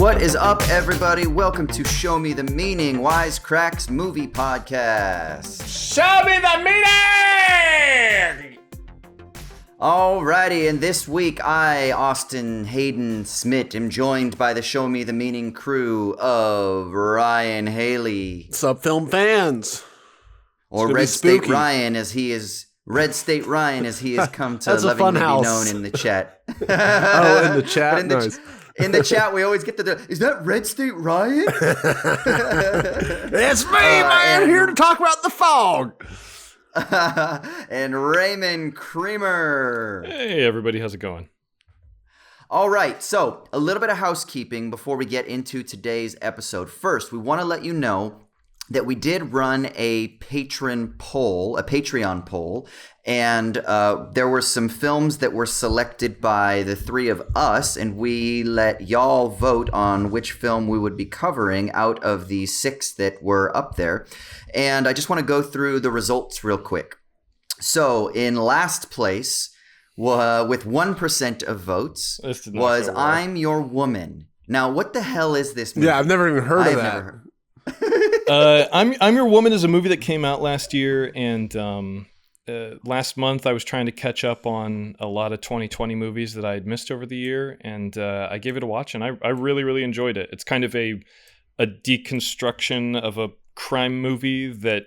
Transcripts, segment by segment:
What is up, everybody? Welcome to Show Me the Meaning, Wisecrack's movie podcast. Show me the meaning! Alrighty, and this week I, Austin Hayden Smith, am joined by the Show Me the Meaning crew of Ryan Haley. What's up, film fans? Or Red State Ryan, as he is... Red State Ryan, as he has come to lovingly be known in the chat. Oh, in the chat? Nice. In the chat, we always get is that Red State Ryan? It's me, man, here to talk about the fog. And Raymond Creamer. Hey, everybody, how's it going? All right, so a little bit of housekeeping before we get into today's episode. First, we want to let you know that we did run a Patreon poll, and there were some films that were selected by the three of us, and we let y'all vote on which film we would be covering out of the 6 that were up there. And I just want to go through the results real quick. So in last place, with 1% of votes, was I'm Your Woman. Now, what the hell is this movie? Yeah, I've never even heard of that. I'm Your Woman is a movie that came out last year, and last month I was trying to catch up on a lot of 2020 movies that I had missed over the year, and I gave it a watch, and I really, really enjoyed it. It's kind of a deconstruction of a crime movie that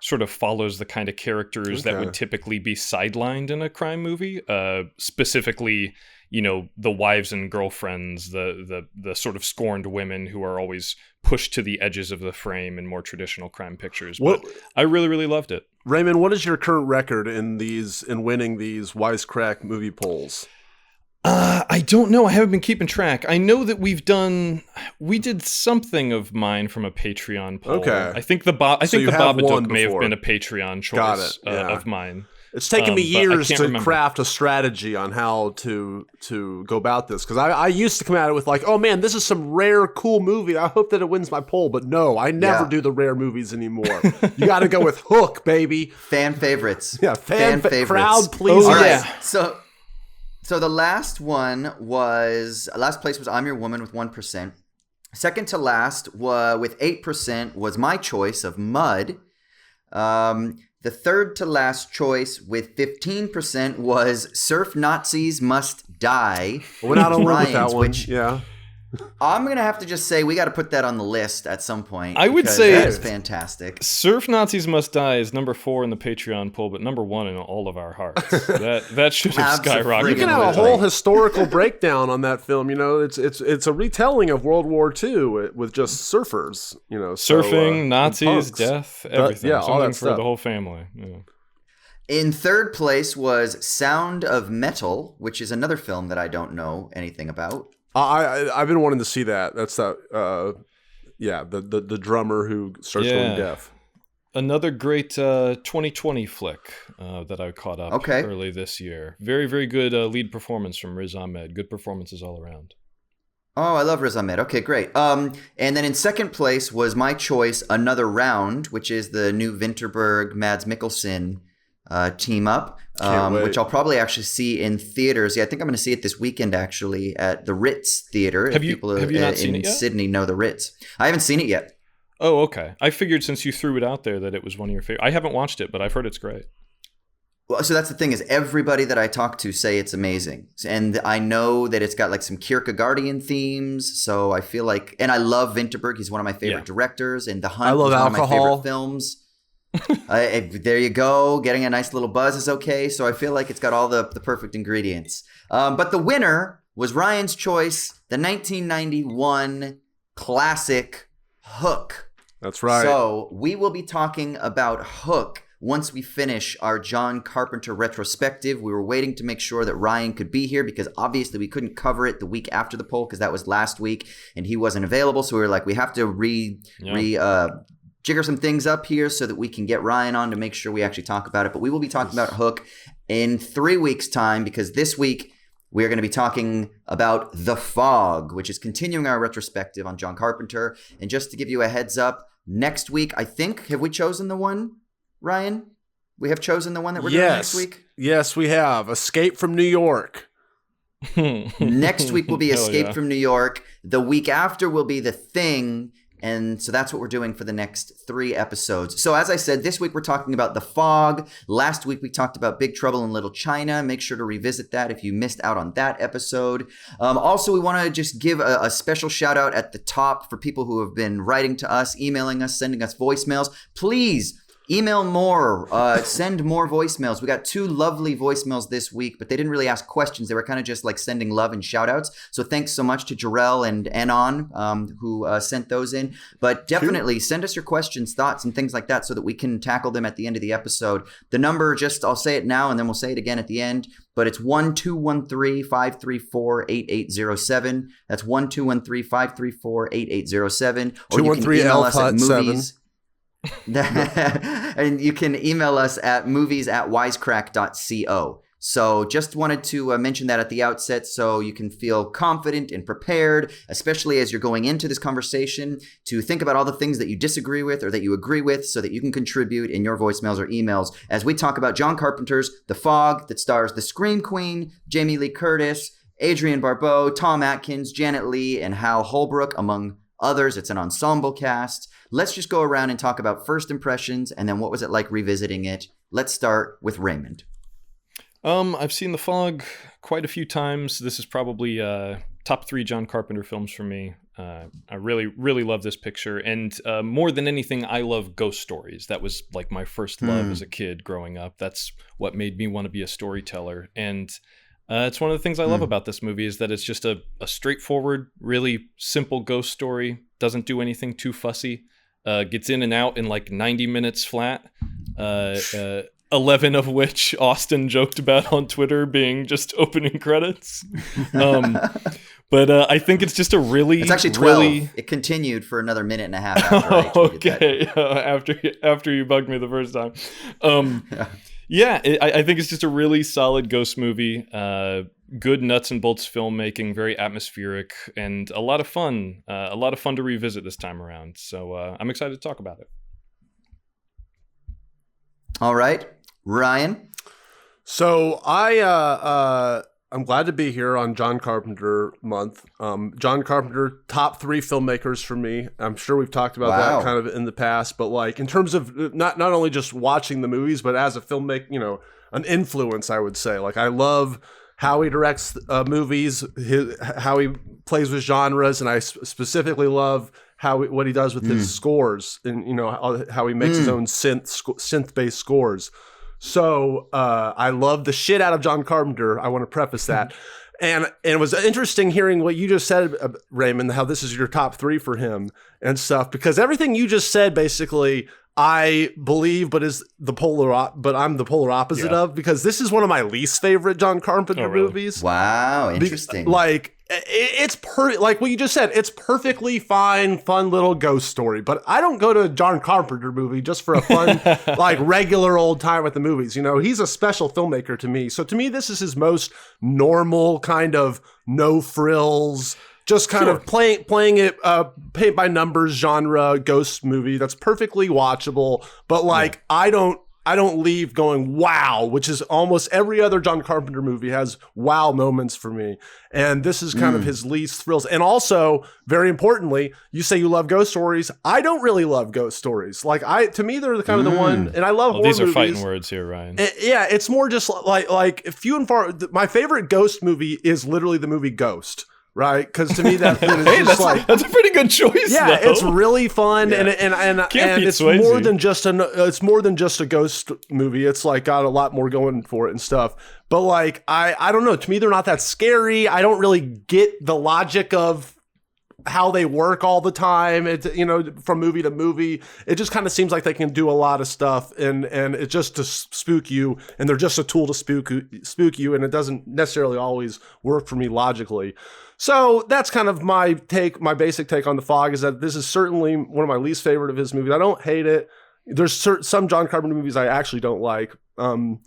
sort of follows the kind of characters that would typically be sidelined in a crime movie, specifically, you know, the wives and girlfriends, the sort of scorned women who are always pushed to the edges of the frame in more traditional crime pictures. But I really, really loved it. Raymond, what is your current record in winning these Wisecrack movie polls? I don't know. I haven't been keeping track. I know that we did something of mine from a Patreon poll. Okay. I think the Babadook may have been a Patreon choice of mine. It's taken me years to craft a strategy on how to go about this, because I used to come at it with like, oh man, this is some rare, cool movie. I hope that it wins my poll. But no, I never do the rare movies anymore. You got to go with Hook, baby. Fan favorites. Yeah, fan favorites. Crowd pleasers. All right. So the last place was I'm Your Woman with 1%. Second to last with 8% was my choice of Mud. The third to last choice with 15% was Surf Nazis Must Die. Went out on with that one. Yeah. I'm going to have to just say we got to put that on the list at some point. I would say that's fantastic. Surf Nazis Must Die is number 4 in the Patreon poll, but number 1 in all of our hearts. That should have skyrocketed. You can have a whole historical breakdown on that film. You know, it's a retelling of World War II with just surfers. You know, surfing, Nazis, death, everything. All that for stuff. The whole family. Yeah. In third place was Sound of Metal, which is another film that I don't know anything about. I've been wanting to see that. That's the drummer who starts going deaf. Another great 2020 flick that I caught up early this year. Very, very good lead performance from Riz Ahmed. Good performances all around. Oh, I love Riz Ahmed. Okay, great. And then in second place was my choice, Another Round, which is the new Vinterberg-Mads Mikkelsen team up, which I'll probably actually see in theaters. Yeah, I think I'm going to see it this weekend actually at the Ritz Theater. Have you not seen it yet? Sydney know the Ritz. I haven't seen it yet. Oh, okay. I figured since you threw it out there that it was one of your favorite. I haven't watched it, but I've heard it's great. Well, so that's the thing is everybody that I talk to say it's amazing. And I know that it's got like some Kierkegaardian themes. So I feel like, and I love Vinterberg. He's one of my favorite directors, and The Hunt is one of my favorite films. There you go. Getting a nice little buzz is okay. So I feel like it's got all the perfect ingredients. But the winner was Ryan's choice, the 1991 classic Hook. That's right. So we will be talking about Hook once we finish our John Carpenter retrospective. We were waiting to make sure that Ryan could be here because obviously we couldn't cover it the week after the poll because that was last week and he wasn't available. So we were like, we have to jigger some things up here so that we can get Ryan on to make sure we actually talk about it. But we will be talking about Hook in 3 weeks' time because this week we are going to be talking about The Fog, which is continuing our retrospective on John Carpenter. And just to give you a heads up, next week, I think, have we chosen the one, Ryan? We have chosen the one that we're doing next week? Yes, we have. Escape from New York. Next week will be Escape yeah. from New York. The week after will be The Thing. And so that's what we're doing for the next 3 episodes. So as I said, this week we're talking about The Fog. Last week we talked about Big Trouble in Little China. Make sure to revisit that if you missed out on that episode. Also, we want to just give a special shout out at the top for people who have been writing to us, emailing us, sending us voicemails. Please email more, send more voicemails. We got 2 lovely voicemails this week, but they didn't really ask questions. They were kind of just like sending love and shout outs. So thanks so much to Jarrell and Enon who sent those in. But definitely send us your questions, thoughts, and things like that so that we can tackle them at the end of the episode. The number, I'll say it now and then we'll say it again at the end. But it's 1-213-534-8807. That's 1-213-534-8807. Or you can email us at movies. And you can email us at movies@wisecrack.co. So just wanted to mention that at the outset so you can feel confident and prepared, especially as you're going into this conversation, to think about all the things that you disagree with or that you agree with so that you can contribute in your voicemails or emails as we talk about John Carpenter's The Fog, that stars the Scream Queen, Jamie Lee Curtis, Adrienne Barbeau, Tom Atkins, Janet Leigh, and Hal Holbrook, among others. It's an ensemble cast. Let's just go around and talk about first impressions and then what was it like revisiting it. Let's start with Raymond. I've seen The Fog quite a few times. This is probably top 3 John Carpenter films for me. I really, really love this picture. And more than anything, I love ghost stories. That was like my first love as a kid growing up. That's what made me want to be a storyteller. And it's one of the things I love about this movie is that it's just a straightforward, really simple ghost story. Doesn't do anything too fussy. Gets in and out in like 90 minutes flat. 11 of which Austin joked about on Twitter being just opening credits. But I think it's just a really... It's actually 12. It continued for another minute and a half after I tweeted that. After you bugged me the first time. I think it's just a really solid ghost movie. Good nuts and bolts filmmaking, very atmospheric, and a lot of fun. A lot of fun to revisit this time around. So I'm excited to talk about it. All right, Ryan. So I'm glad to be here on John Carpenter month. John Carpenter, top 3 filmmakers for me. I'm sure we've talked about that kind of in the past, but like in terms of not only just watching the movies, but as a filmmaker, an influence, I would say. Like I love how he directs movies, how he plays with genres, and I specifically love what he does with his scores, and how he makes his own synth-based scores. So I love the shit out of John Carpenter. I want to preface that. And it was interesting hearing what you just said, Raymond, how this is your top 3 for him and stuff, because everything you just said basically I believe, but I'm the polar opposite of, because this is one of my least favorite John Carpenter movies. Wow, interesting. It's like what you just said, it's perfectly fine, fun little ghost story. But I don't go to a John Carpenter movie just for a fun, like regular old time at the movies. He's a special filmmaker to me. So to me, this is his most normal kind of no frills, just kind of playing it paint by numbers genre ghost movie that's perfectly watchable. But I don't leave going wow, which is almost every other John Carpenter movie has wow moments for me. And this is kind of his least thrills. And also, very importantly, you say you love ghost stories. I don't really love ghost stories. To me, they're kind of the one, and I love horror movies. These are fighting words here, Ryan. It's more just like few and far. My favorite ghost movie is literally the movie Ghost. Right, because to me that's a pretty good choice. Yeah, though. It's really fun, and it's more than just a ghost movie. It's got a lot more going for it and stuff. But I don't know. To me, they're not that scary. I don't really get the logic of how they work all the time. It's from movie to movie, it just kind of seems like they can do a lot of stuff, and it's just to spook you, and they're just a tool to spook you, and it doesn't necessarily always work for me logically. So that's kind of my basic take on The Fog, is that this is certainly one of my least favorite of his movies. I don't hate it. There's some John Carpenter movies I actually don't like. I'll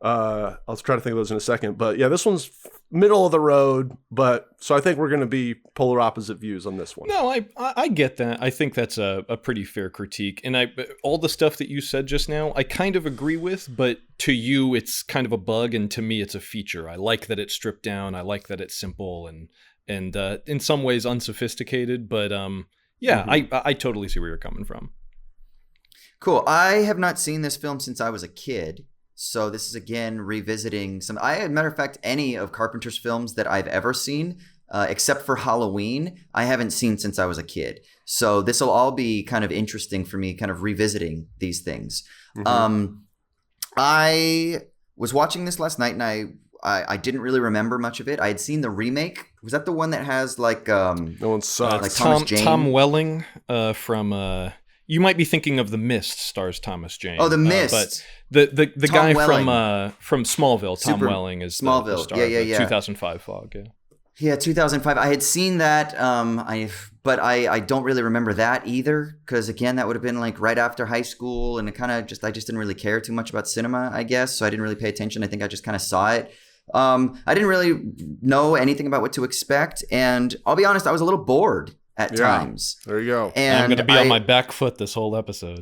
try to think of those in a second. But yeah, this one's middle of the road, but so I think we're going to be polar opposite views on this one. No, I get that. I think that's a pretty fair critique. And all the stuff that you said just now, I kind of agree with, but to you, it's kind of a bug, and to me, it's a feature. I like that it's stripped down. I like that it's simple and in some ways unsophisticated, but I totally see where you're coming from. Cool. I have not seen this film since I was a kid. So this is, again, revisiting some... matter of fact, any of Carpenter's films that I've ever seen, except for Halloween, I haven't seen since I was a kid. So this will all be kind of interesting for me, kind of revisiting these things. Mm-hmm. I was watching this last night, and I didn't really remember much of it. I had seen the remake. Was that the one that has like... that one sucks. Like Thomas Jane? Tom Welling from... you might be thinking of The Mist, stars Thomas Jane. Oh, The Mist. But the guy from Smallville, Tom Welling, is Smallville. The star of the 2005 Fog. Yeah, 2005. I had seen that, but I don't really remember that either, because again, that would have been like right after high school, and I just didn't really care too much about cinema, I guess, so I didn't really pay attention. I think I just kind of saw it. I didn't really know anything about what to expect, and I'll be honest, I was a little bored at times. There you go. And I'm going to be on my back foot this whole episode.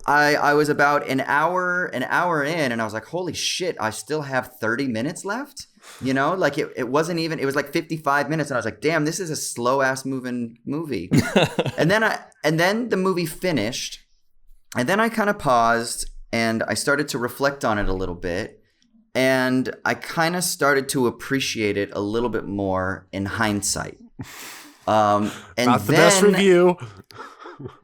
I was about an hour in, and I was like, holy shit, I still have 30 minutes left? You know, like it wasn't even, it was like 55 minutes, and I was like, damn, this is a slow ass moving movie. and then the movie finished, and then I kind of paused, and I started to reflect on it a little bit, and I kind of started to appreciate it a little bit more in hindsight. Not the best review.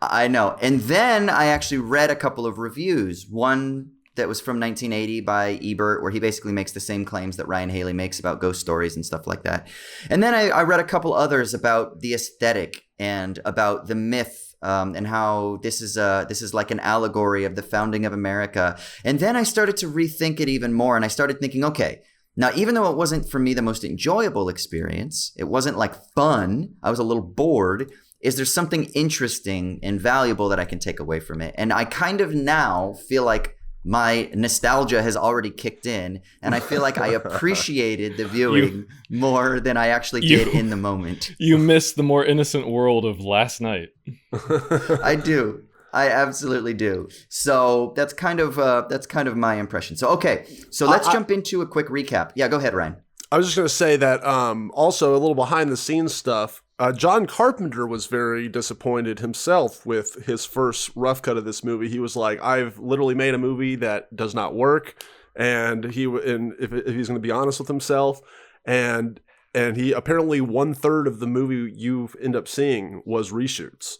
I know. And then I actually read a couple of reviews. One that was from 1980 by Ebert, where he basically makes the same claims that Ryan Haley makes about ghost stories and stuff like that. And then I read a couple others about the aesthetic and about the myth, and how this is like an allegory of the founding of America. And then I started to rethink it even more, and I started thinking, okay, now, even though it wasn't for me the most enjoyable experience, it wasn't like fun, I was a little bored, is there something interesting and valuable that I can take away from it? And I kind of now feel like my nostalgia has already kicked in, and I feel like I appreciated the viewing more than I actually did in the moment. You miss the more innocent world of last night. I do. I absolutely do. So that's kind of my impression. So okay, so let's jump into a quick recap. Yeah, go ahead, Ryan. I was just going to say that also a little behind the scenes stuff. John Carpenter was very disappointed himself with his first rough cut of this movie. He was like, "I've literally made a movie that does not work," and if he's going to be honest with himself, and he apparently 1/3 of the movie you end up seeing was reshoots.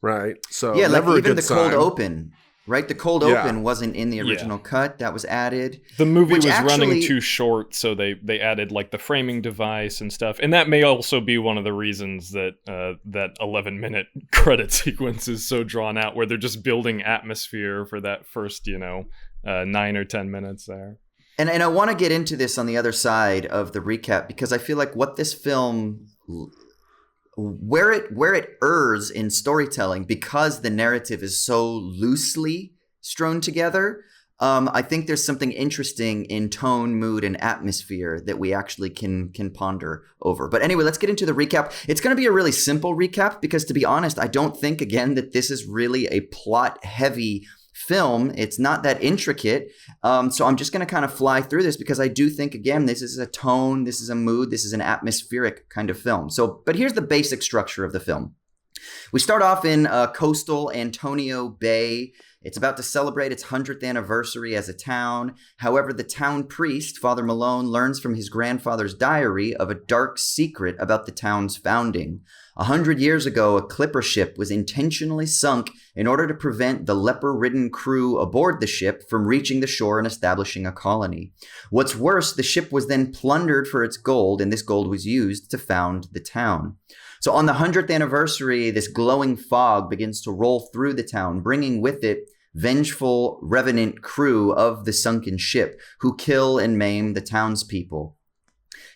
Right. So yeah, like never even a good the sign. cold open, right? The cold open wasn't in the original cut. That was added. The movie was running too short, so they added like the framing device and stuff. And that may also be one of the reasons that that 11-minute credit sequence is so drawn out, where they're just building atmosphere for that first 9 or 10 minutes there. And I want to get into this on the other side of the recap, because I feel like what this film, where it errs in storytelling, because the narrative is so loosely strewn together, I think there's something interesting in tone, mood, and atmosphere that we actually can ponder over. But anyway, let's get into the recap. It's going to be a really simple recap, because to be honest, I don't think, again, that this is really a plot-heavy film. It's not that intricate. So I'm just going to kind of fly through this, because I do think, again, this is a tone, this is a mood, this is an atmospheric kind of film. So, but here's the basic structure of the film. We start off in coastal Antonio Bay. It's about to celebrate its 100th anniversary as a town. However, the town priest, Father Malone, learns from his grandfather's diary of a dark secret about the town's founding. 100 years ago, a clipper ship was intentionally sunk in order to prevent the leper-ridden crew aboard the ship from reaching the shore and establishing a colony. What's worse, the ship was then plundered for its gold, and this gold was used to found the town. So on the 100th anniversary, this glowing fog begins to roll through the town, bringing with it vengeful revenant crew of the sunken ship who kill and maim the townspeople.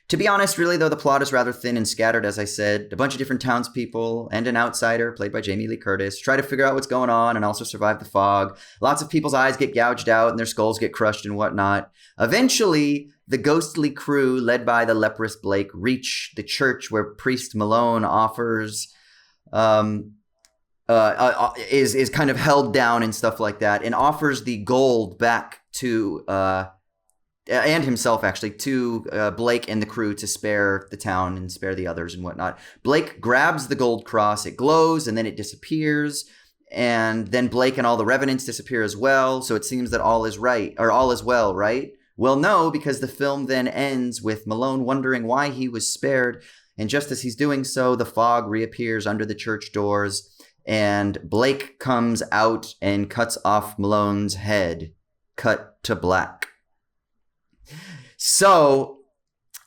To be honest, really, though, the plot is rather thin and scattered, as I said. A bunch of different townspeople and an outsider, played by Jamie Lee Curtis, try to figure out what's going on and also survive the fog. Lots of people's eyes get gouged out and their skulls get crushed and whatnot. Eventually, the ghostly crew, led by the leprous Blake, reach the church where Priest Malone offers... is kind of held down and stuff like that, and offers the gold back to... and himself, actually, to Blake and the crew to spare the town and spare the others and whatnot. Blake grabs the gold cross. It glows, and then it disappears. And then Blake and all the revenants disappear as well. So it seems that all is right, or all is well, right? Well, no, because the film then ends with Malone wondering why he was spared. And just as he's doing so, the fog reappears under the church doors. And Blake comes out and cuts off Malone's head. Cut to black. So,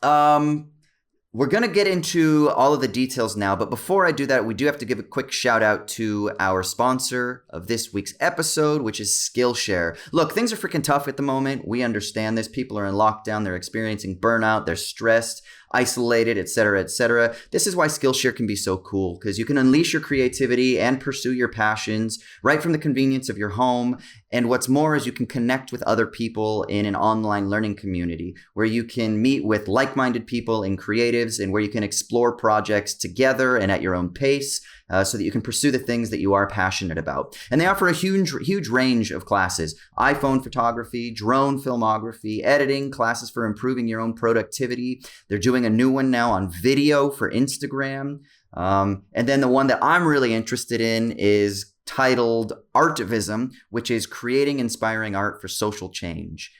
we're going to get into all of the details now, but before I do that, we do have to give a quick shout out to our sponsor of this week's episode, which is Skillshare. Look, things are freaking tough at the moment. We understand this. People are in lockdown. They're experiencing burnout. They're stressed, isolated, etc., etc. This is why Skillshare can be so cool, because you can unleash your creativity and pursue your passions right from the convenience of your home. And what's more is you can connect with other people in an online learning community where you can meet with like-minded people and creatives, and where you can explore projects together and at your own pace, so that you can pursue the things that you are passionate about. And they offer a huge range of classes: iPhone photography, drone filmography, editing, classes for improving your own productivity. They're doing a new one now on video for Instagram. And then the one that I'm really interested in is titled Artivism, which is creating inspiring art for social change,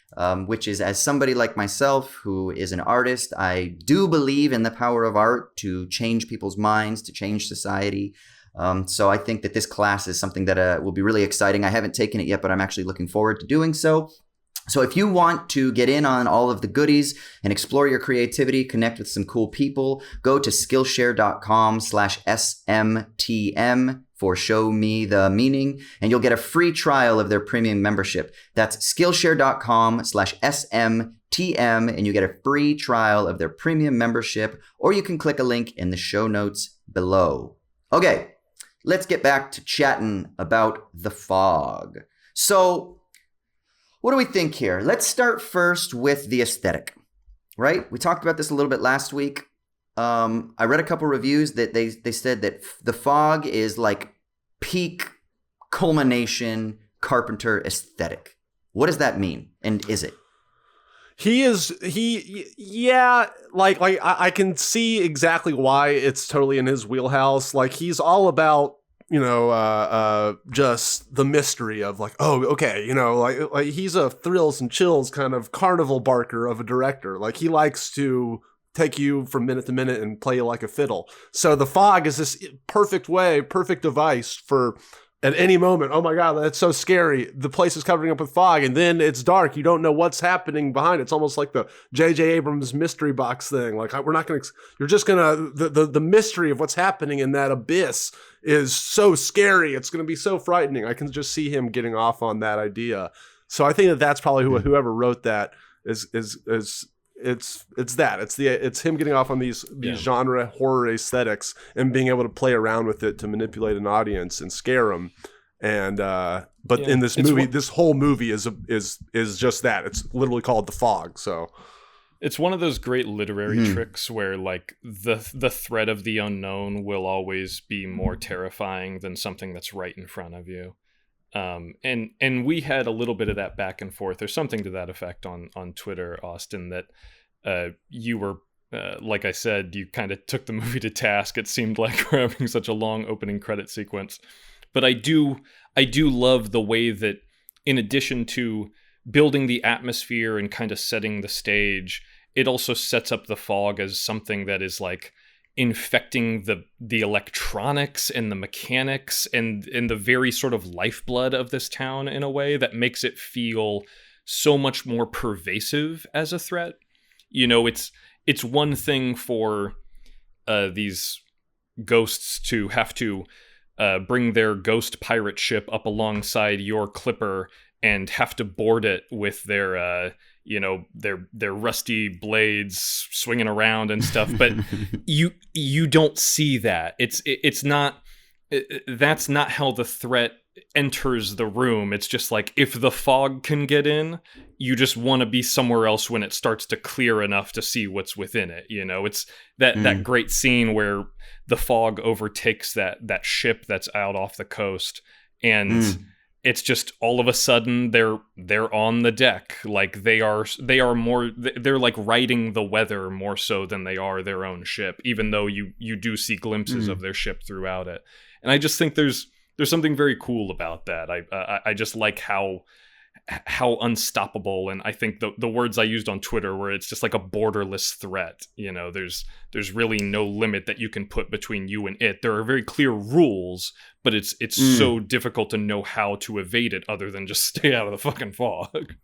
which is, as somebody like myself who is an artist, I do believe in the power of art to change people's minds, to change society. So I think that this class is something that will be really exciting. I haven't taken it yet, but I'm actually looking forward to doing so. So if you want to get in on all of the goodies and explore your creativity, connect with some cool people, go to Skillshare.com/SMTM for Show Me the Meaning, and you'll get a free trial of their premium membership. That's Skillshare.com/SMTM, and you get a free trial of their premium membership, or you can click a link in the show notes below. Okay, let's get back to chatting about the fog. So, what do we think here? Let's start first with the aesthetic, right? We talked about this a little bit last week. I read a couple reviews that they said that the fog is like peak culmination Carpenter aesthetic. What does that mean? And is it? I can see exactly why it's totally in his wheelhouse. Like, he's all about, just the mystery of like, oh, okay, like he's a thrills and chills kind of carnival barker of a director. Like, he likes to take you from minute to minute and play you like a fiddle. So the fog is this perfect device for at any moment. Oh my God, that's so scary. The place is covering up with fog, and then it's dark. You don't know what's happening behind it. It's almost like the J.J. Abrams mystery box thing. Like, we're not going to, you're just going to, the mystery of what's happening in that abyss is so scary. It's going to be so frightening. I can just see him getting off on that idea. So I think that's probably whoever wrote that is it's him getting off on these genre horror aesthetics and being able to play around with it to manipulate an audience and scare them. And in this movie, this whole movie is just that. It's literally called The Fog. So it's one of those great literary tricks where like the threat of the unknown will always be more terrifying than something that's right in front of you. And we had a little bit of that back and forth, or something to that effect on Twitter, Austin, that you were, like I said, you kind of took the movie to task. It seemed like we're having such a long opening credit sequence. But I do love the way that, in addition to building the atmosphere and kind of setting the stage, it also sets up the fog as something that is like infecting the electronics and the mechanics and the very sort of lifeblood of this town in a way that makes it feel so much more pervasive as a threat. It's one thing for these ghosts to have to bring their ghost pirate ship up alongside your clipper and have to board it with their their rusty blades swinging around and stuff. But you don't see that. It's not. That's not how the threat enters the room. It's just like, if the fog can get in, you just want to be somewhere else when it starts to clear enough to see what's within it. It's that great scene where the fog overtakes that ship that's out off the coast, and it's just all of a sudden they're on the deck. Like they are more, they're like riding the weather more so than they are their own ship, even though you do see glimpses of their ship throughout it. And I just think there's something very cool about that. I just like how unstoppable, and I think the words I used on Twitter, where it's just like a borderless threat. There's really no limit that you can put between you and it. There are very clear rules, but it's so difficult to know how to evade it other than just stay out of the fucking fog.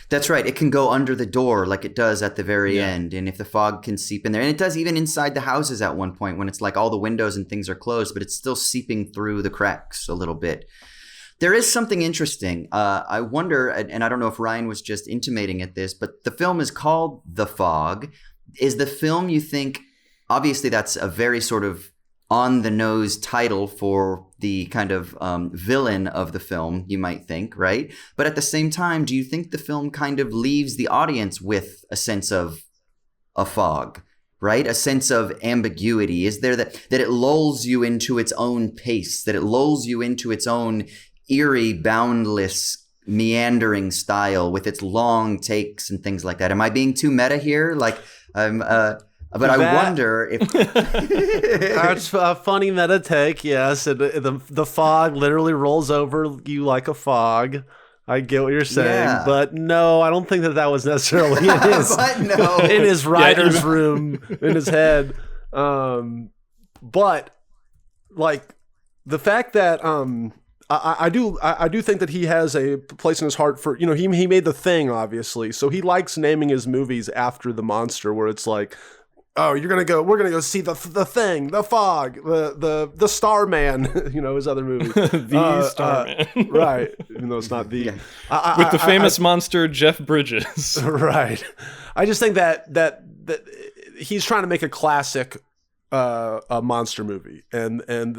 That's right. It can go under the door like it does at the very end. And if the fog can seep in there, and it does even inside the houses at one point when it's like all the windows and things are closed, but it's still seeping through the cracks a little bit. There is something interesting. I wonder, and I don't know if Ryan was just intimating at this, but the film is called The Fog. Is the film, you think, obviously that's a very sort of on-the-nose title for the kind of villain of the film, you might think, right? But at the same time, do you think the film kind of leaves the audience with a sense of a fog, right? A sense of ambiguity? Is there that it lulls you into its own pace, that it lulls you into its own eerie, boundless, meandering style with its long takes and things like that? Am I being too meta here? Like, but I wonder if that's a funny meta take. Yes, and the fog literally rolls over you like a fog. I get what you're saying, but no, I don't think that was necessarily in his writer's room in his head. But like the fact that I do think that he has a place in his heart for, he made The Thing, obviously, so he likes naming his movies after the monster, where it's like, oh, we're gonna go see the Thing, the Fog, the Starman, his other movie, the Starman, right? Even though it's not the with the famous monster Jeff Bridges, right? I just think that he's trying to make a classic a monster movie,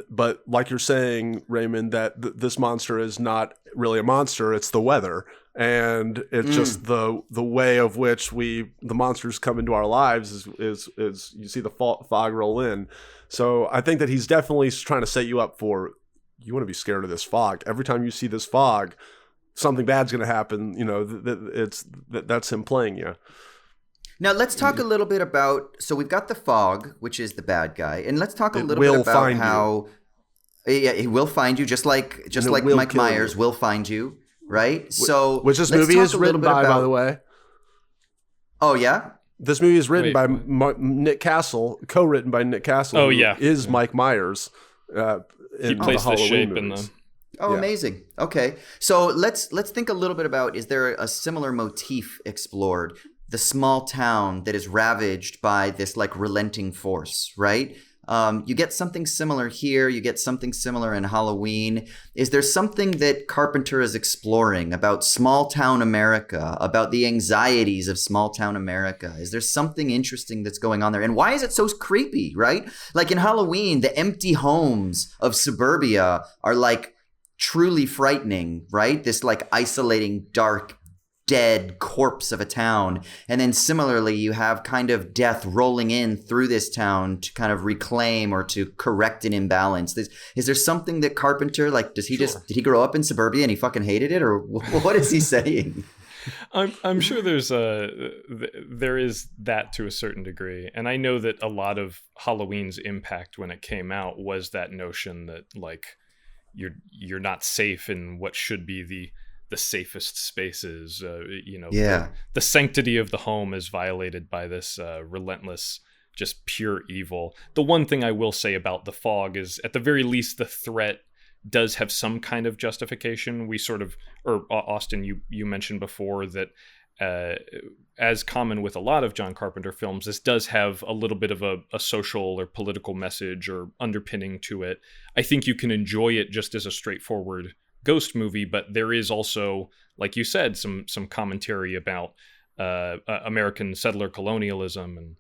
but like you're saying, Raymond, that this monster is not really a monster; it's the weather. And it's just the way of which the monsters come into our lives is you see the fog roll in. So I think that he's definitely trying to set you up for, you want to be scared of this fog. Every time you see this fog, something bad's going to happen. That's him playing you. Now let's talk a little bit about. So we've got the fog, which is the bad guy, and let's talk a little bit about how. Yeah, he will find you, just like Mike Myers will find you. Right? So, which this movie is written by the way. Oh, yeah? This movie is written by Nick Castle, co-written by Nick Castle. Oh, yeah. Is Mike Myers. He plays the shape in them. Oh, yeah. Amazing. Okay. So let's think a little bit about, is there a similar motif explored? The small town that is ravaged by this like relenting force, right? You get something similar here. You get something similar in Halloween. Is there something that Carpenter is exploring about small town America, about the anxieties of small town America? Is there something interesting that's going on there? And why is it so creepy, right? Like in Halloween, the empty homes of suburbia are like truly frightening, right? This like isolating, dark, dead corpse of a town. And then similarly, you have kind of death rolling in through this town to kind of reclaim or to correct an imbalance. Is there something that Carpenter, like, did he grow up in suburbia and he fucking hated it? Or what is he saying? I'm sure there is that to a certain degree. And I know that a lot of Halloween's impact when it came out was that notion that like you're not safe in what should be the safest spaces, the sanctity of the home is violated by this relentless, just pure evil. The one thing I will say about the fog is, at the very least, the threat does have some kind of justification. We sort of, or Austin, you mentioned before that as common with a lot of John Carpenter films, this does have a little bit of a social or political message or underpinning to it. I think you can enjoy it just as a straightforward ghost movie, but there is also, like you said, some commentary about American settler colonialism and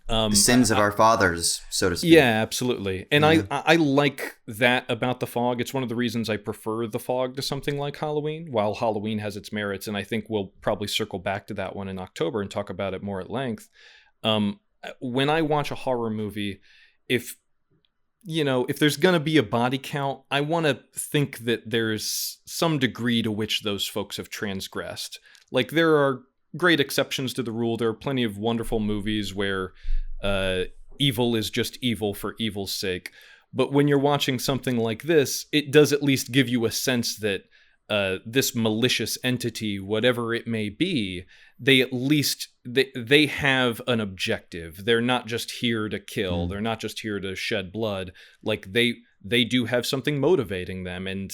the sins of our fathers, so to speak. Yeah, absolutely. And I like that about The Fog. It's one of the reasons I prefer The Fog to something like Halloween, while Halloween has its merits. And I think we'll probably circle back to that one in October and talk about it more at length. When I watch a horror movie, if there's going to be a body count, I want to think that there's some degree to which those folks have transgressed. Like, there are great exceptions to the rule. There are plenty of wonderful movies where evil is just evil for evil's sake. But when you're watching something like this, it does at least give you a sense that this malicious entity, whatever it may be, they at least they have an objective. They're not just here to kill. They're not just here to shed blood. Like, they do have something motivating them. And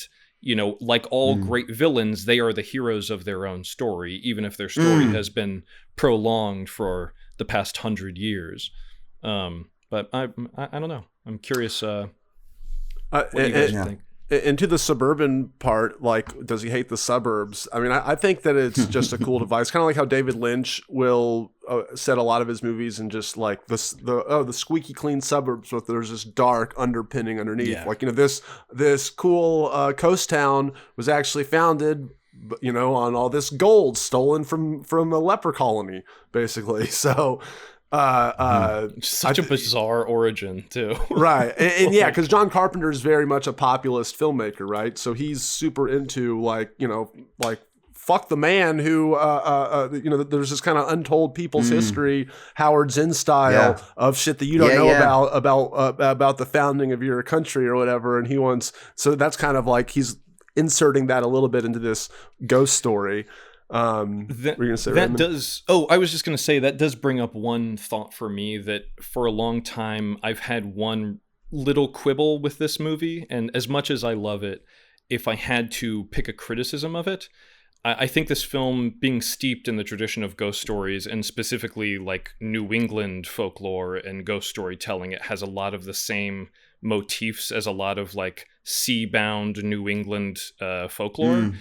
like all great villains, they are the heroes of their own story, even if their story has been prolonged for the past 100 years. But I don't know. I'm curious what you guys think. And to the suburban part, like, does he hate the suburbs? I mean, I think that it's just a cool device, kind of like how David Lynch will set a lot of his movies and just like the squeaky clean suburbs, but there's this dark underpinning underneath. Yeah. Like, this cool coast town was actually founded, on all this gold stolen from a leper colony, basically. So. Such a bizarre origin too. Right. And yeah, because John Carpenter is very much a populist filmmaker, right? So he's super into like fuck the man who there's this kind of untold people's history, Howard Zinn style of shit that you don't know about the founding of your country or whatever. And so that's kind of like he's inserting that a little bit into this ghost story. I was just going to say that does bring up one thought for me, that for a long time I've had one little quibble with this movie, and as much as I love it, if I had to pick a criticism of it, I think this film, being steeped in the tradition of ghost stories, and specifically like New England folklore and ghost storytelling, it has a lot of the same motifs as a lot of like sea-bound New England folklore.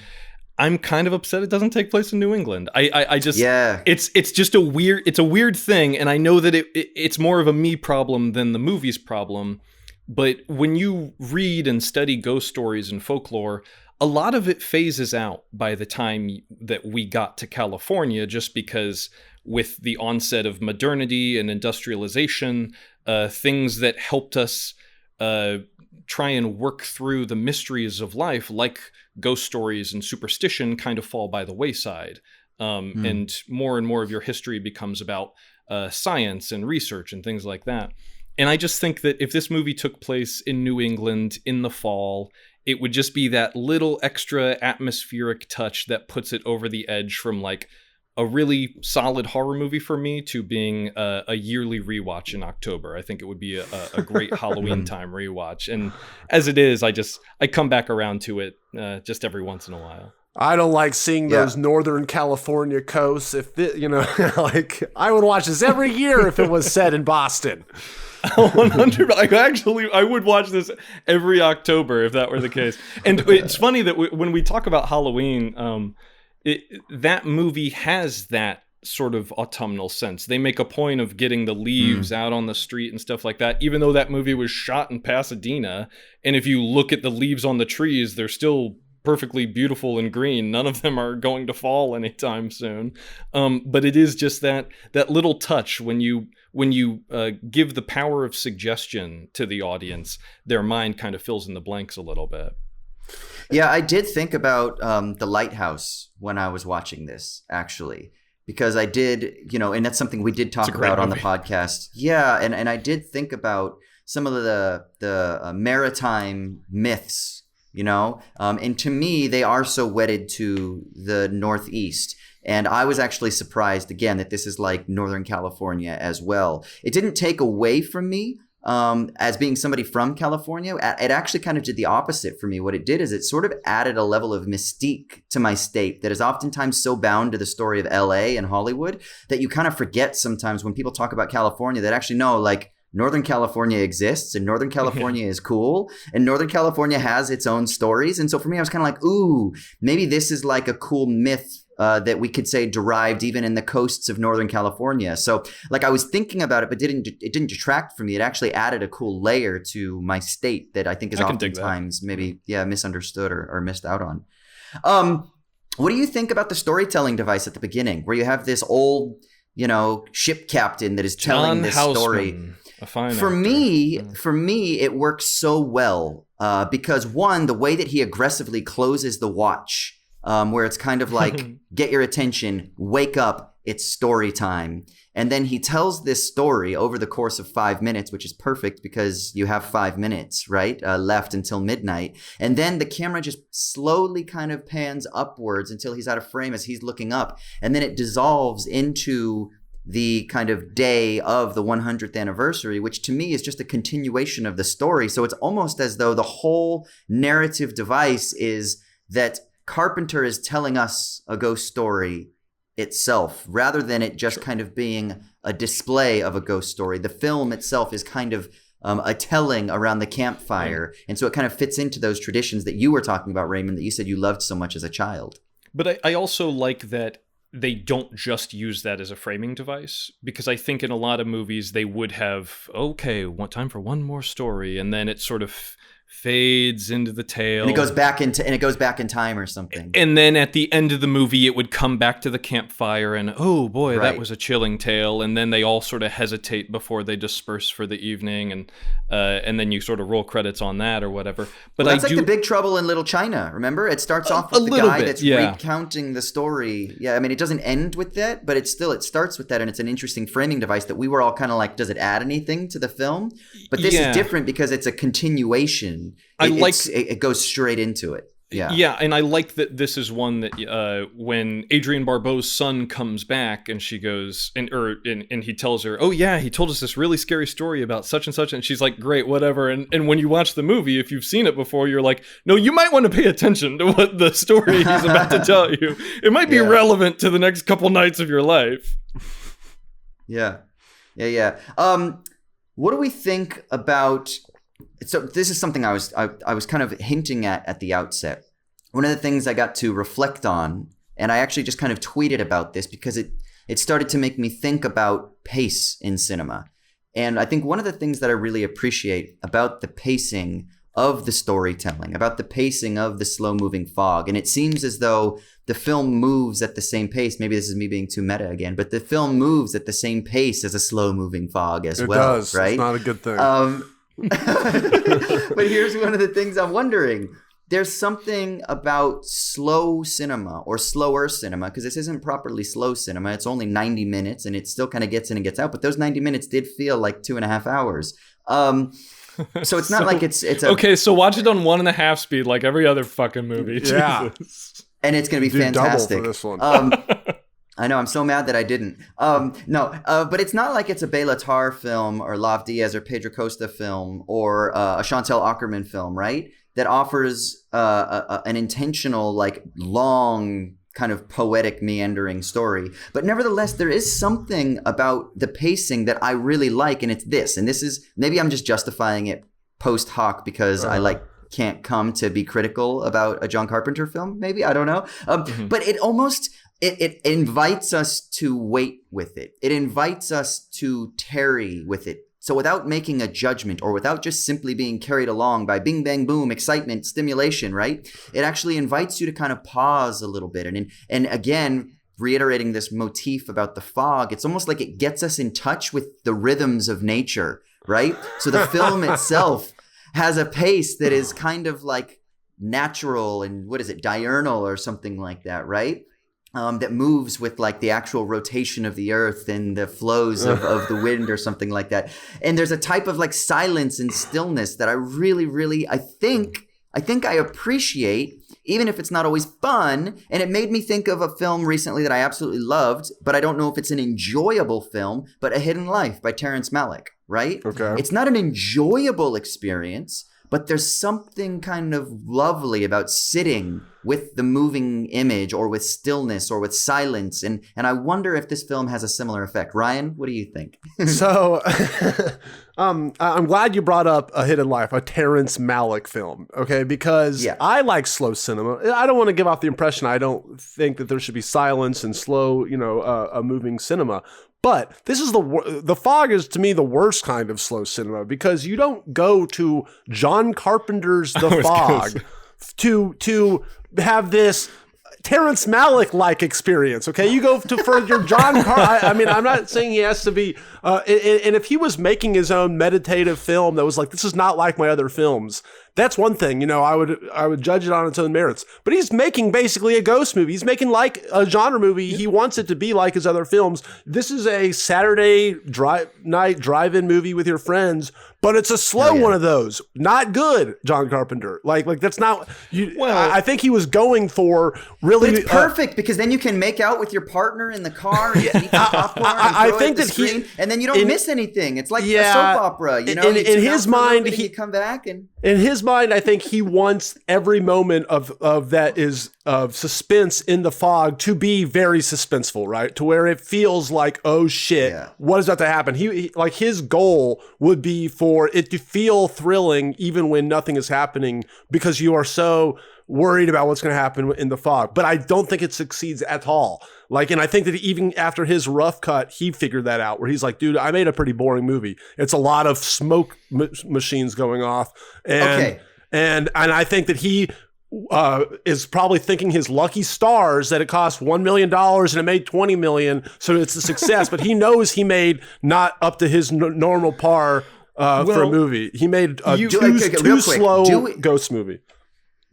I'm kind of upset it doesn't take place in New England. It's just a weird thing, and I know that it's more of a me problem than the movie's problem. But when you read and study ghost stories and folklore, a lot of it phases out by the time that we got to California, just because with the onset of modernity and industrialization, things that helped us try and work through the mysteries of life, like ghost stories and superstition, kind of fall by the wayside. And more of your history becomes about science and research and things like that. And I just think that if this movie took place in New England in the fall, it would just be that little extra atmospheric touch that puts it over the edge from like a really solid horror movie for me to being a yearly rewatch in October. I think it would be a great Halloween time rewatch. And as it is, I come back around to it just every once in a while. I don't like seeing those Northern California coasts. Like, I would watch this every year if it was set in Boston. 100. I would watch this every October if that were the case. And it's funny that when we talk about Halloween, that movie has that sort of autumnal sense. They make a point of getting the leaves out on the street and stuff like that, even though that movie was shot in Pasadena. And if you look at the leaves on the trees, they're still perfectly beautiful and green. None of them are going to fall anytime soon. But it is just that little touch when you give the power of suggestion to the audience, their mind kind of fills in the blanks a little bit. Yeah, I did think about the Lighthouse when I was watching this, actually, because I did, and that's something we did talk about on the podcast. Yeah, and I did think about some of the maritime myths, and to me, they are so wedded to the Northeast. And I was actually surprised, again, that this is like Northern California as well. It didn't take away from me as being somebody from California. It actually kind of did the opposite for me. What it did is it sort of added a level of mystique to my state that is oftentimes so bound to the story of LA and Hollywood that you kind of forget sometimes when people talk about California that actually no, like Northern California exists and Northern California is cool and Northern California has its own stories. And so for me, I was kind of like, ooh, maybe this is like a cool myth that we could say derived even in the coasts of Northern California. So like I was thinking about it, but it didn't detract from me. It actually added a cool layer to my state that I think is oftentimes maybe misunderstood or missed out on. What do you think about the storytelling device at the beginning, where you have this old, ship captain that is telling this story? For me, it works so well because one, the way that he aggressively closes the watch, where it's kind of like, get your attention, wake up, it's story time. And then he tells this story over the course of 5 minutes, which is perfect because you have 5 minutes, right, left until midnight. And then the camera just slowly kind of pans upwards until he's out of frame as he's looking up. And then it dissolves into the kind of day of the 100th anniversary, which to me is just a continuation of the story. So it's almost as though the whole narrative device is that Carpenter is telling us a ghost story itself, rather than it just kind of being a display of a ghost story. The film itself is kind of a telling around the campfire. And so it kind of fits into those traditions that you were talking about, Raymond, that you said you loved so much as a child. But I also like that they don't just use that as a framing device, because I think in a lot of movies they would have, time for one more story, and then it sort of fades into the tale, and it goes back in time or something, and then at the end of the movie it would come back to the campfire and right. That was a chilling tale, and then they all sort of hesitate before they disperse for the evening, and then you sort of roll credits on that or whatever. But that's like the Big Trouble in Little China. Remember, it starts off with the guy that's recounting the story. Yeah, I mean, it doesn't end with that, but it starts with that, and it's an interesting framing device that we were all kind of like, does it add anything to the film? But this is different because it's a continuation. It goes straight into it. Yeah, and I like that this is one that when Adrienne Barbeau's son comes back and she goes and he tells her, he told us this really scary story about such and such, and she's like, great, whatever. And when you watch the movie, if you've seen it before, you're like, no, you might want to pay attention to what the story he's about to tell you. It might be relevant to the next couple nights of your life. Yeah. What do we think about? So this is something I was kind of hinting at the outset. One of the things I got to reflect on, and I actually just kind of tweeted about this because it started to make me think about pace in cinema. And I think one of the things that I really appreciate about the pacing of the storytelling, about the pacing of the slow-moving fog, and it seems as though the film moves at the same pace. Maybe this is me being too meta again, but the film moves at the same pace as a slow-moving fog as well. It does. Right? It's not a good thing. But here's one of the things I'm wondering. There's something about slow cinema or slower cinema, because this isn't properly slow cinema. It's only 90 minutes and it still kind of gets in and gets out. But those 90 minutes did feel like 2.5 hours. So it's not like it's okay, so watch it on 1.5 speed like every other fucking movie. Yeah. Jesus. And it's going to be fantastic. Double for this one. I know, I'm so mad that I didn't. But it's not like it's a Bela Tarr film or Lav Diaz or Pedro Costa film or a Chantal Akerman film, right? That offers an intentional, like, long kind of poetic meandering story. But nevertheless, there is something about the pacing that I really like, and it's this. And this is, maybe I'm just justifying it post hoc because I can't come to be critical about a John Carpenter film, maybe, I don't know. But it almost... It invites us to wait with it. It invites us to tarry with it. So without making a judgment or without just simply being carried along by bing, bang, boom, excitement, stimulation, right? It actually invites you to kind of pause a little bit. And again, reiterating this motif about the fog, it's almost like it gets us in touch with the rhythms of nature, right? So the film itself has a pace that is kind of like natural and diurnal or something like that, right? That moves with like the actual rotation of the earth and the flows of the wind or something like that. And there's a type of like silence and stillness that I really, really, I think I appreciate, even if it's not always fun. And it made me think of a film recently that I absolutely loved, but I don't know if it's an enjoyable film, but A Hidden Life by Terrence Malick, right? Okay. It's not an enjoyable experience, but there's something kind of lovely about sitting with the moving image or with stillness or with silence. And I wonder if this film has a similar effect. Ryan, what do you think? So I'm glad you brought up A Hidden Life, a Terrence Malick film, okay? Because I like slow cinema. I don't want to give off the impression I don't think that there should be silence and slow, a moving cinema. But this is the Fog is, to me, the worst kind of slow cinema, because you don't go to John Carpenter's The Fog to have this Terrence Malick-like experience, okay? You go to for your John I mean, I'm not saying he has to be, and if he was making his own meditative film that was like, this is not like my other films, that's one thing, I would judge it on its own merits. But he's making basically a ghost movie. He's making like a genre movie. He wants it to be like his other films. This is a Saturday night drive-in movie with your friends, but it's a slow one of those. Not good, John Carpenter. Like that's not. I think he was going for really. But it's perfect because then you can make out with your partner in the car and eat popcorn and throw it at the screen, and then you don't miss anything. It's like a soap opera. In his mind, you come back and. In his mind, I think he wants every moment of that is of suspense in The Fog to be very suspenseful, right? To where it feels like, oh shit, what is about to happen? He like his goal would be for it to feel thrilling even when nothing is happening, because you are so worried about what's going to happen in The Fog. But I don't think it succeeds at all. And I think that even after his rough cut, he figured that out, where he's like, dude, I made a pretty boring movie. It's a lot of smoke machines going off. And I think that he is probably thinking his lucky stars that it cost $1 million and it made $20 million. So it's a success, but he knows he made not up to his normal par for a movie. He made a too slow ghost movie.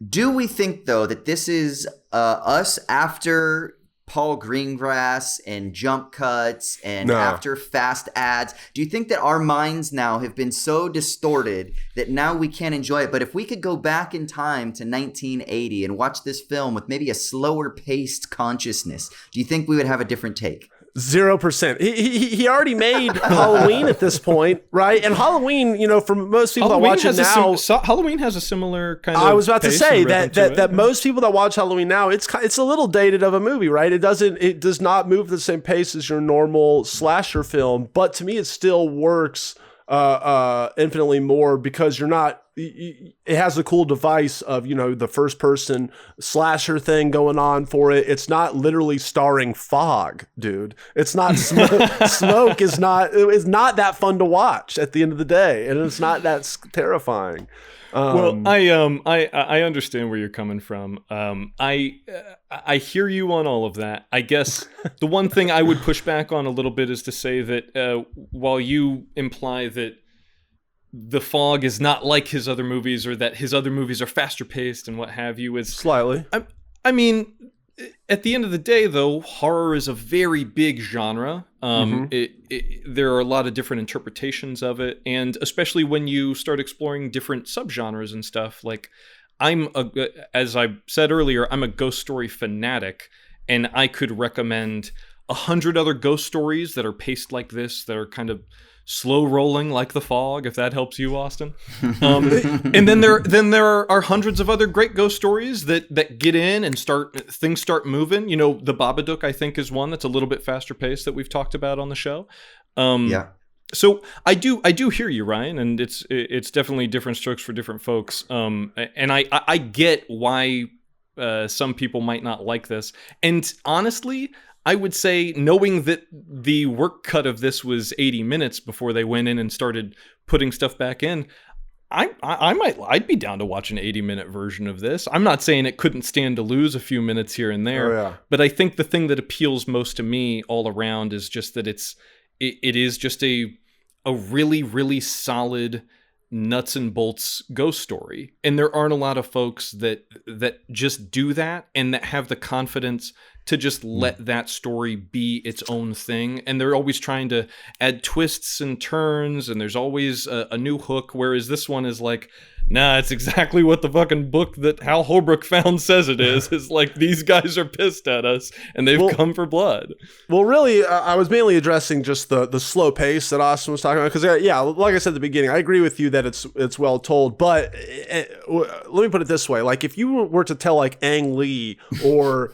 Do we think, though, that this is us after Paul Greengrass and jump cuts and after fast ads? Do you think that our minds now have been so distorted that now we can't enjoy it? But if we could go back in time to 1980 and watch this film with maybe a slower paced consciousness, do you think we would have a different take? 0%. He already made Halloween at this point, right? And Halloween, for most people that watch it now, Halloween has a similar kind of. I was about to say that most people that watch Halloween now, it's a little dated of a movie, right? It does not move the same pace as your normal slasher film, but to me, it still works infinitely more because you're not. It has the cool device of, the first person slasher thing going on for it. It's not literally starring fog, dude. It's not smoke is not that fun to watch at the end of the day. And it's not that terrifying. Well, I understand where you're coming from. I hear you on all of that. I guess the one thing I would push back on a little bit is to say that while you imply that The Fog is not like his other movies, or that his other movies are faster paced and what have you, is slightly. I mean, at the end of the day, though, horror is a very big genre. There are a lot of different interpretations of it, and especially when you start exploring different subgenres and stuff. Like, as I said earlier, I'm a ghost story fanatic, and I could recommend 100 other ghost stories that are paced like this, that are kind of slow rolling like The Fog, if that helps you, Austin. And then there are hundreds of other great ghost stories that get in and things start moving. The Babadook, I think, is one that's a little bit faster paced that we've talked about on the show. So I do hear you, Ryan, and it's definitely different strokes for different folks. And I get why some people might not like this. And honestly, I would say, knowing that the work cut of this was 80 minutes before they went in and started putting stuff back in, I'd be down to watch an 80-minute version of this. I'm not saying it couldn't stand to lose a few minutes here and there, but I think the thing that appeals most to me all around is just that it is just a really, really solid nuts and bolts ghost story. And there aren't a lot of folks that just do that and that have the confidence to just let that story be its own thing. And they're always trying to add twists and turns, and there's always a new hook, whereas this one is like, nah, it's exactly what the fucking book that Hal Holbrook found says it is. It's like, these guys are pissed at us and they've come for blood. Well, really, I was mainly addressing just the slow pace that Austin was talking about. Because, yeah, like I said at the beginning, I agree with you that it's well told. But let me put it this way. Like, if you were to tell, like, Ang Lee or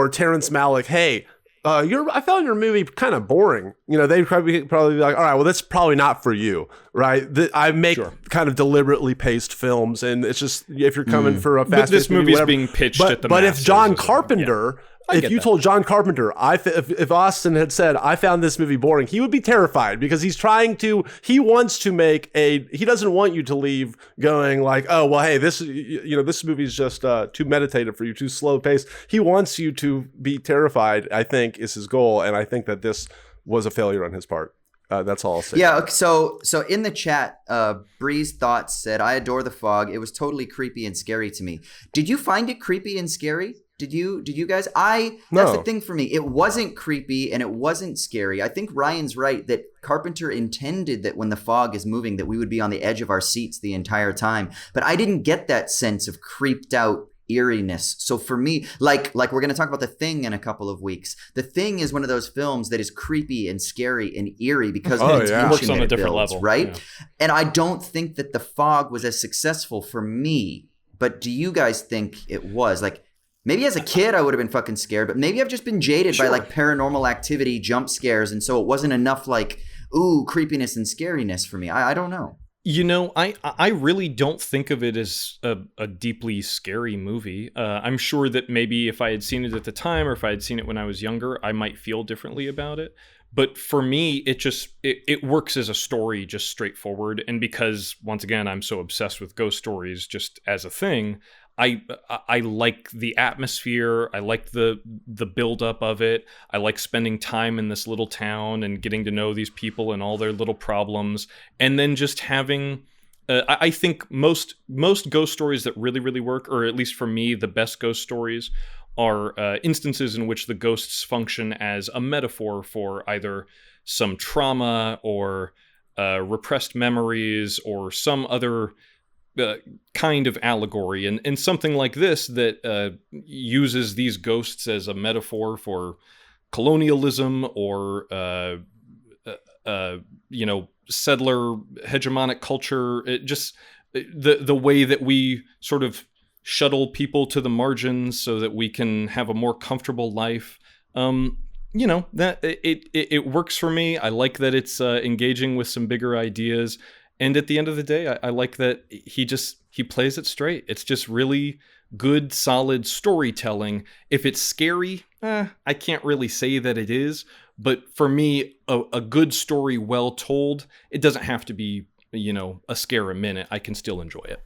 Terrence Malick, hey, I found your movie kind of boring. They'd probably be like, all right, well, that's probably not for you, right? I make kind of deliberately paced films, and it's just, if you're coming for a fast, this movie's being pitched at the But if masses John Carpenter, if you told John Carpenter, if Austin had said, I found this movie boring, he would be terrified, because he wants to make he doesn't want you to leave going like, oh, well, hey, this movie's just too meditative for you, too slow paced. He wants you to be terrified, I think, is his goal. And I think that this was a failure on his part. That's all I'll say. Yeah. So in the chat, Bree's Thoughts said, I adore The Fog. It was totally creepy and scary to me. Did you find it creepy and scary? Did you guys? That's the thing for me. It wasn't creepy and it wasn't scary. I think Ryan's right that Carpenter intended that when the fog is moving that we would be on the edge of our seats the entire time. But I didn't get that sense of creeped out eeriness. So for me, like we're going to talk about The Thing in a couple of weeks. The Thing is one of those films that is creepy and scary and eerie because of the tension that it builds, right? Yeah. And I don't think that The Fog was as successful for me. But do you guys think it was? Like, maybe as a kid I would have been fucking scared, but maybe I've just been jaded by like Paranormal Activity jump scares, and so it wasn't enough like, ooh, creepiness and scariness for me. I don't know. I really don't think of it as a deeply scary movie. I'm sure that maybe if I had seen it at the time or if I had seen it when I was younger, I might feel differently about it. But for me, it works as a story, just straightforward. And because, once again, I'm so obsessed with ghost stories just as a thing, I like the atmosphere. I like the buildup of it. I like spending time in this little town and getting to know these people and all their little problems. And then just having, I think most ghost stories that really, really work, or at least for me, the best ghost stories are instances in which the ghosts function as a metaphor for either some trauma or repressed memories or some other kind of allegory, and something like this that uses these ghosts as a metaphor for colonialism or settler hegemonic culture. It just the way that we sort of shuttle people to the margins so that we can have a more comfortable life. That it works for me. I like that it's engaging with some bigger ideas. And at the end of the day, I like that he plays it straight. It's just really good, solid storytelling. If it's scary, I can't really say that it is. But for me, a good story well told, it doesn't have to be, a scare a minute. I can still enjoy it.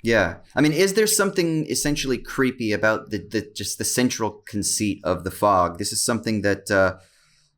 Yeah. I mean, is there something essentially creepy about just the central conceit of The Fog? This is something that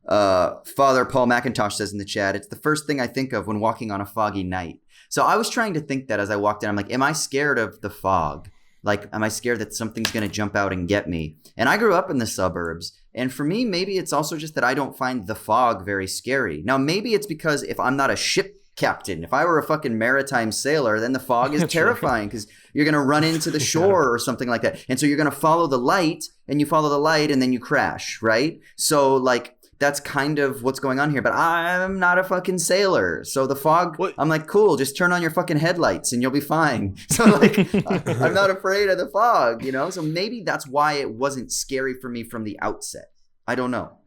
Father Paul McIntosh says in the chat. It's the first thing I think of when walking on a foggy night. So I was trying to think that as I walked in. I'm like, am I scared of the fog? Like, am I scared that something's going to jump out and get me? And I grew up in the suburbs. And for me, maybe it's also just that I don't find the fog very scary. Now, maybe it's because if I'm not a ship captain, if I were a fucking maritime sailor, then the fog is terrifying because you're going to run into the shore or something like that. And so you're going to follow the light, and you follow the light and then you crash, right? So like, that's kind of what's going on here. But I'm not a fucking sailor. So the fog, I'm like, cool, just turn on your fucking headlights and you'll be fine. So like, I'm not afraid of the fog, So maybe that's why it wasn't scary for me from the outset. I don't know.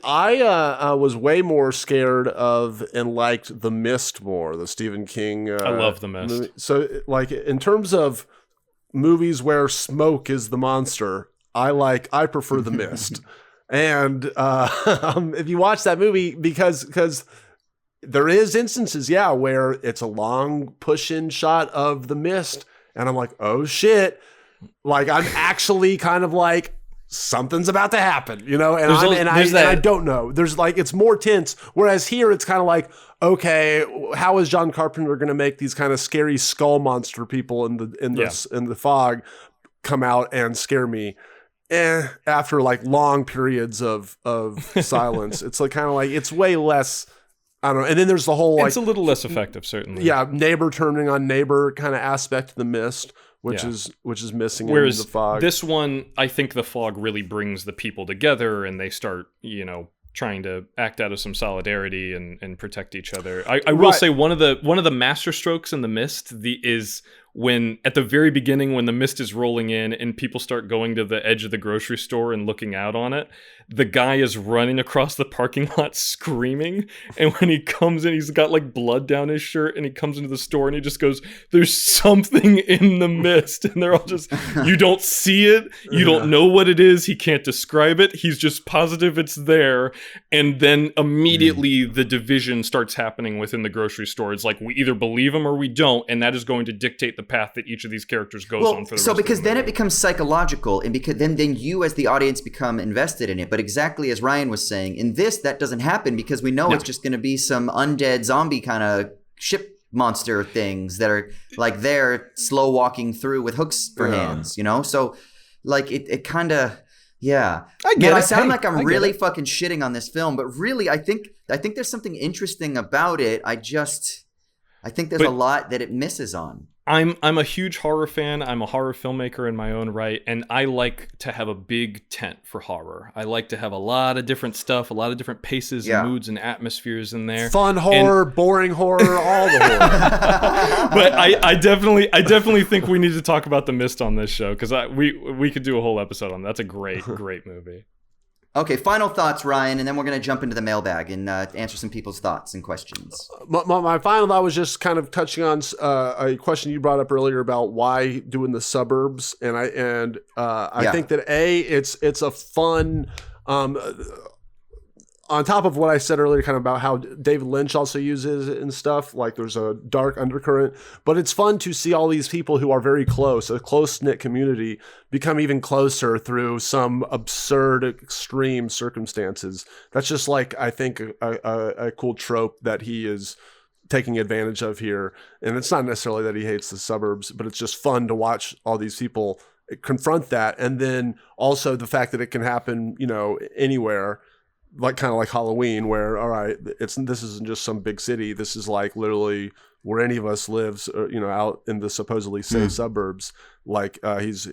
I was way more scared of and liked The Mist more, the Stephen King. I love The Mist. Movie. So like in terms of movies where smoke is the monster, I prefer The Mist. And if you watch that movie, because there is instances, where it's a long push-in shot of the mist, and I'm like, oh shit, like I'm actually kind of like something's about to happen, and I don't know. There's like it's more tense. Whereas here, it's kind of like, okay, how is John Carpenter going to make these kind of scary skull monster people in the fog come out and scare me? After like long periods of silence, it's like kind of like it's way less I don't know. And then there's the whole like it's a little less effective, certainly. Yeah, neighbor turning on neighbor kind of aspect of the mist, which is missing in the fog. This one, I think the fog really brings the people together, and they start, trying to act out of some solidarity and protect each other. I will say one of the master strokes in the mist is when at the very beginning, when the mist is rolling in and people start going to the edge of the grocery store and looking out on it, the guy is running across the parking lot screaming. And when he comes in, he's got like blood down his shirt, and he comes into the store and he just goes, "There's something in the mist." And they're all just, you don't see it. You don't know what it is. He can't describe it. He's just positive it's there. And then immediately the division starts happening within the grocery store. It's like, we either believe him or we don't. And that is going to dictate the path that each of these characters goes on for the rest of the movie. Because then it becomes psychological, and because then you as the audience become invested in it. But exactly as Ryan was saying, in this, that doesn't happen because we know it's just going to be some undead zombie kind of ship monster things that are like they're slow walking through with hooks for hands, So like it kind of, yeah. I sound like I'm really fucking shitting on this film, but really I think there's something interesting about it. I think there's a lot that it misses on. I'm a huge horror fan. I'm a horror filmmaker in my own right, and I like to have a big tent for horror. I like to have a lot of different stuff, a lot of different paces and moods and atmospheres in there. Fun horror, boring horror, all the horror. But I definitely think we need to talk about The Mist on this show, because we could do a whole episode on that. That's a great movie. Okay, final thoughts, Ryan, and then we're going to jump into the mailbag and answer some people's thoughts and questions. My final thought was just kind of touching on a question you brought up earlier about why doing the suburbs, and I think that it's a fun. On top of what I said earlier, kind of about how David Lynch also uses it and stuff, like there's a dark undercurrent, but it's fun to see all these people who are very close, a close-knit community, become even closer through some absurd, extreme circumstances. That's just like, I think, a cool trope that he is taking advantage of here. And it's not necessarily that he hates the suburbs, but it's just fun to watch all these people confront that. And then also the fact that it can happen, anywhere. Like kind of like Halloween, where all right, this isn't just some big city. This is like literally where any of us lives, out in the supposedly safe suburbs. Like that's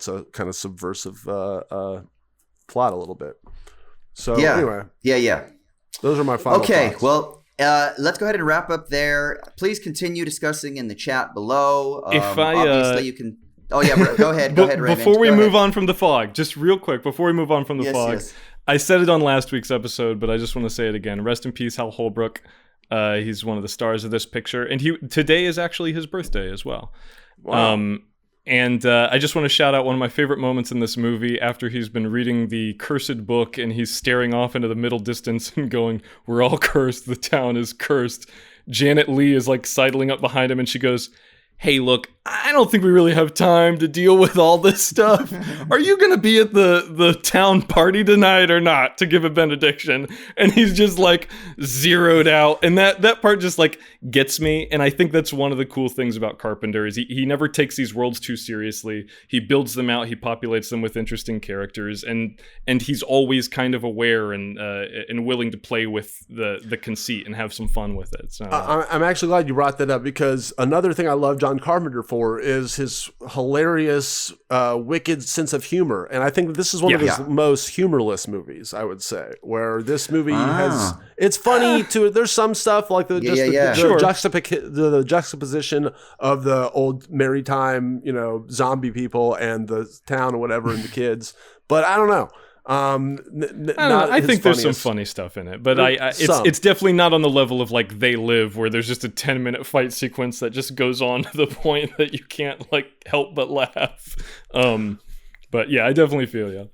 a kind of subversive plot a little bit. So anyway, those are my final thoughts. Well, let's go ahead and wrap up there. Please continue discussing in the chat below. Obviously you can. Oh yeah, go ahead. Go ahead, Raymond. Before we move on from the fog, just real quick, before we move on from the fog. Yes. I said it on last week's episode, but I just want to say it again. Rest in peace, Hal Holbrook. He's one of the stars of this picture, and today is actually his birthday as well. Wow. I just want to shout out one of my favorite moments in this movie after he's been reading the cursed book and he's staring off into the middle distance and going, "We're all cursed. The town is cursed." Janet Leigh is like sidling up behind him, and she goes, "Hey, look, I don't think we really have time to deal with all this stuff. Are you going to be at the town party tonight or not to give a benediction?" And he's just like zeroed out. And that part just like gets me. And I think that's one of the cool things about Carpenter is he never takes these worlds too seriously. He builds them out. He populates them with interesting characters. And he's always kind of aware and willing to play with the conceit and have some fun with it. So I'm actually glad you brought that up, because another thing I love John Carpenter for is his hilarious, wicked sense of humor. And I think this is one of his most humorless movies, I would say, where this movie it's funny too. There's some stuff like the juxtaposition of the old maritime, zombie people and the town or whatever and the kids. But I don't know. I think there's some funny stuff in it, but it's definitely not on the level of like They Live, where there's just a 10-minute fight sequence that just goes on to the point that you can't like help but laugh. But yeah, I definitely feel you.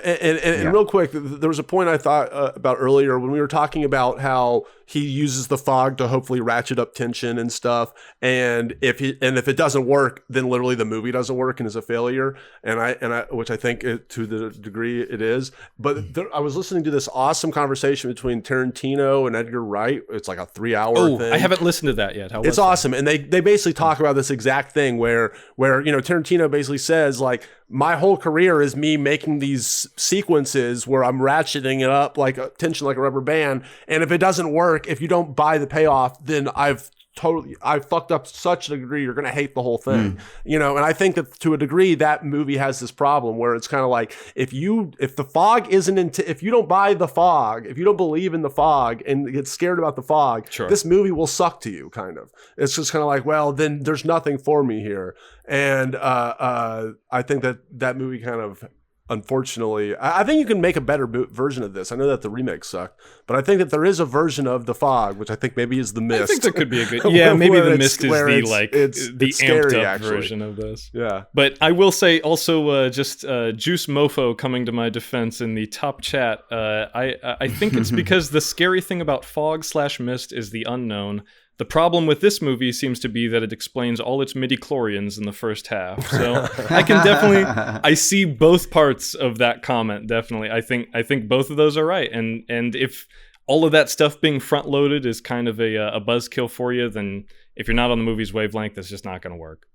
And real quick, there was a point I thought about earlier when we were talking about how he uses the fog to hopefully ratchet up tension and stuff. And if it doesn't work, then literally the movie doesn't work and is a failure. And I which I think to the degree it is. But I was listening to this awesome conversation between Tarantino and Edgar Wright. It's like a 3-hour thing. I haven't listened to that yet. It's awesome. And they basically talk about this exact thing where Tarantino basically says like, my whole career is me making these sequences where I'm ratcheting it up like tension like a rubber band. And if it doesn't work, Eric, if you don't buy the payoff, then I've fucked up to such a degree, you're going to hate the whole thing. And I think that to a degree that movie has this problem where it's kind of like, if the fog if you don't buy the fog, if you don't believe in the fog and get scared about the fog, this movie will suck to you, kind of. It's just kind of like, well, then there's nothing for me here. And I think that movie kind of, unfortunately, I think you can make a better version of this. I know that the remake sucked, but I think that there is a version of The Fog, which I think maybe is The Mist. I think there could be a good... Yeah, maybe The Mist is the amped up version of this. Yeah. But I will say also just Juice Mofo coming to my defense in the top chat. I think it's because the scary thing about Fog/Mist is the unknown. The problem with this movie seems to be that it explains all its midichlorians in the first half. So I see both parts of that comment, definitely. I think both of those are right. And if all of that stuff being front loaded is kind of a buzzkill for you, then if you're not on the movie's wavelength, it's just not going to work.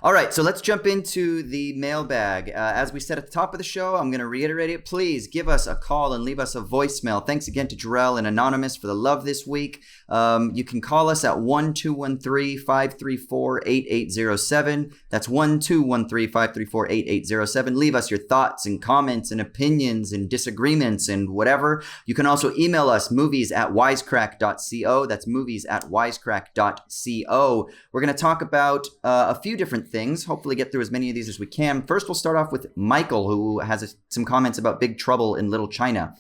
All right, so let's jump into the mailbag. As we said at the top of the show, I'm going to reiterate it. Please give us a call and leave us a voicemail. Thanks again to Jarrell and Anonymous for the love this week. You can call us at 1-213-534-8807. That's 1-213-534-8807. Leave us your thoughts and comments and opinions and disagreements and whatever. You can also email us, movies@wisecrack.co. That's movies@wisecrack.co. We're going to talk about a few different things, hopefully get through as many of these as we can. First, we'll start off with Michael, who has some comments about Big Trouble in Little China.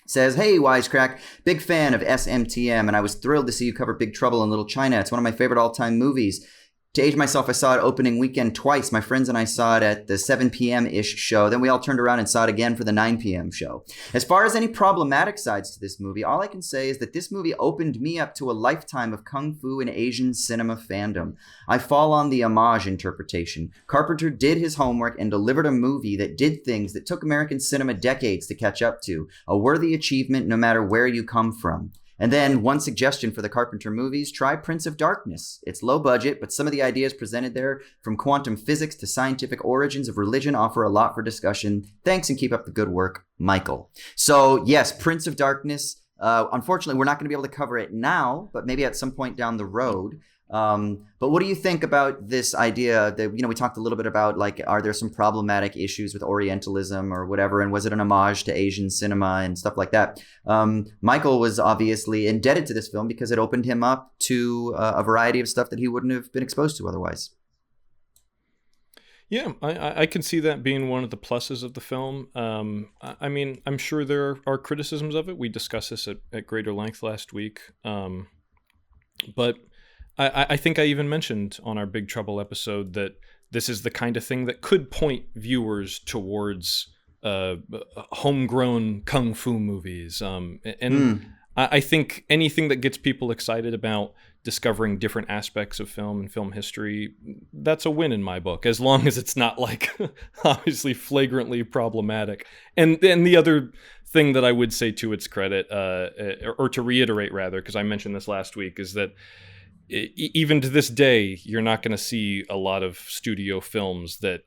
Says, hey, Wisecrack, big fan of SMTM, and I was thrilled to see you cover Big Trouble in Little China. It's one of my favorite all-time movies. To age myself, I saw it opening weekend twice. My friends and I saw it at the 7 p.m.-ish show. Then we all turned around and saw it again for the 9 p.m. show. As far as any problematic sides to this movie, all I can say is that this movie opened me up to a lifetime of kung fu and Asian cinema fandom. I fall on the homage interpretation. Carpenter did his homework and delivered a movie that did things that took American cinema decades to catch up to. A worthy achievement no matter where you come from. And then one suggestion for the Carpenter movies, try Prince of Darkness. It's low budget, but some of the ideas presented there, from quantum physics to scientific origins of religion, offer a lot for discussion. Thanks and keep up the good work, Michael. So yes, Prince of Darkness. Unfortunately, we're not going to be able to cover it now, but maybe at some point down the road. But what do you think about this idea that, we talked a little bit about, like, are there some problematic issues with Orientalism or whatever? And was it an homage to Asian cinema and stuff like that? Michael was obviously indebted to this film because it opened him up to a variety of stuff that he wouldn't have been exposed to otherwise. Yeah, I can see that being one of the pluses of the film. I mean, I'm sure there are criticisms of it. We discussed this at greater length last week. But I think I even mentioned on our Big Trouble episode that this is the kind of thing that could point viewers towards homegrown kung fu movies. I think anything that gets people excited about discovering different aspects of film and film history, that's a win in my book, as long as it's not, like, obviously flagrantly problematic. And the other thing that I would say to its credit, or to reiterate rather, because I mentioned this last week, is that even to this day, you're not going to see a lot of studio films that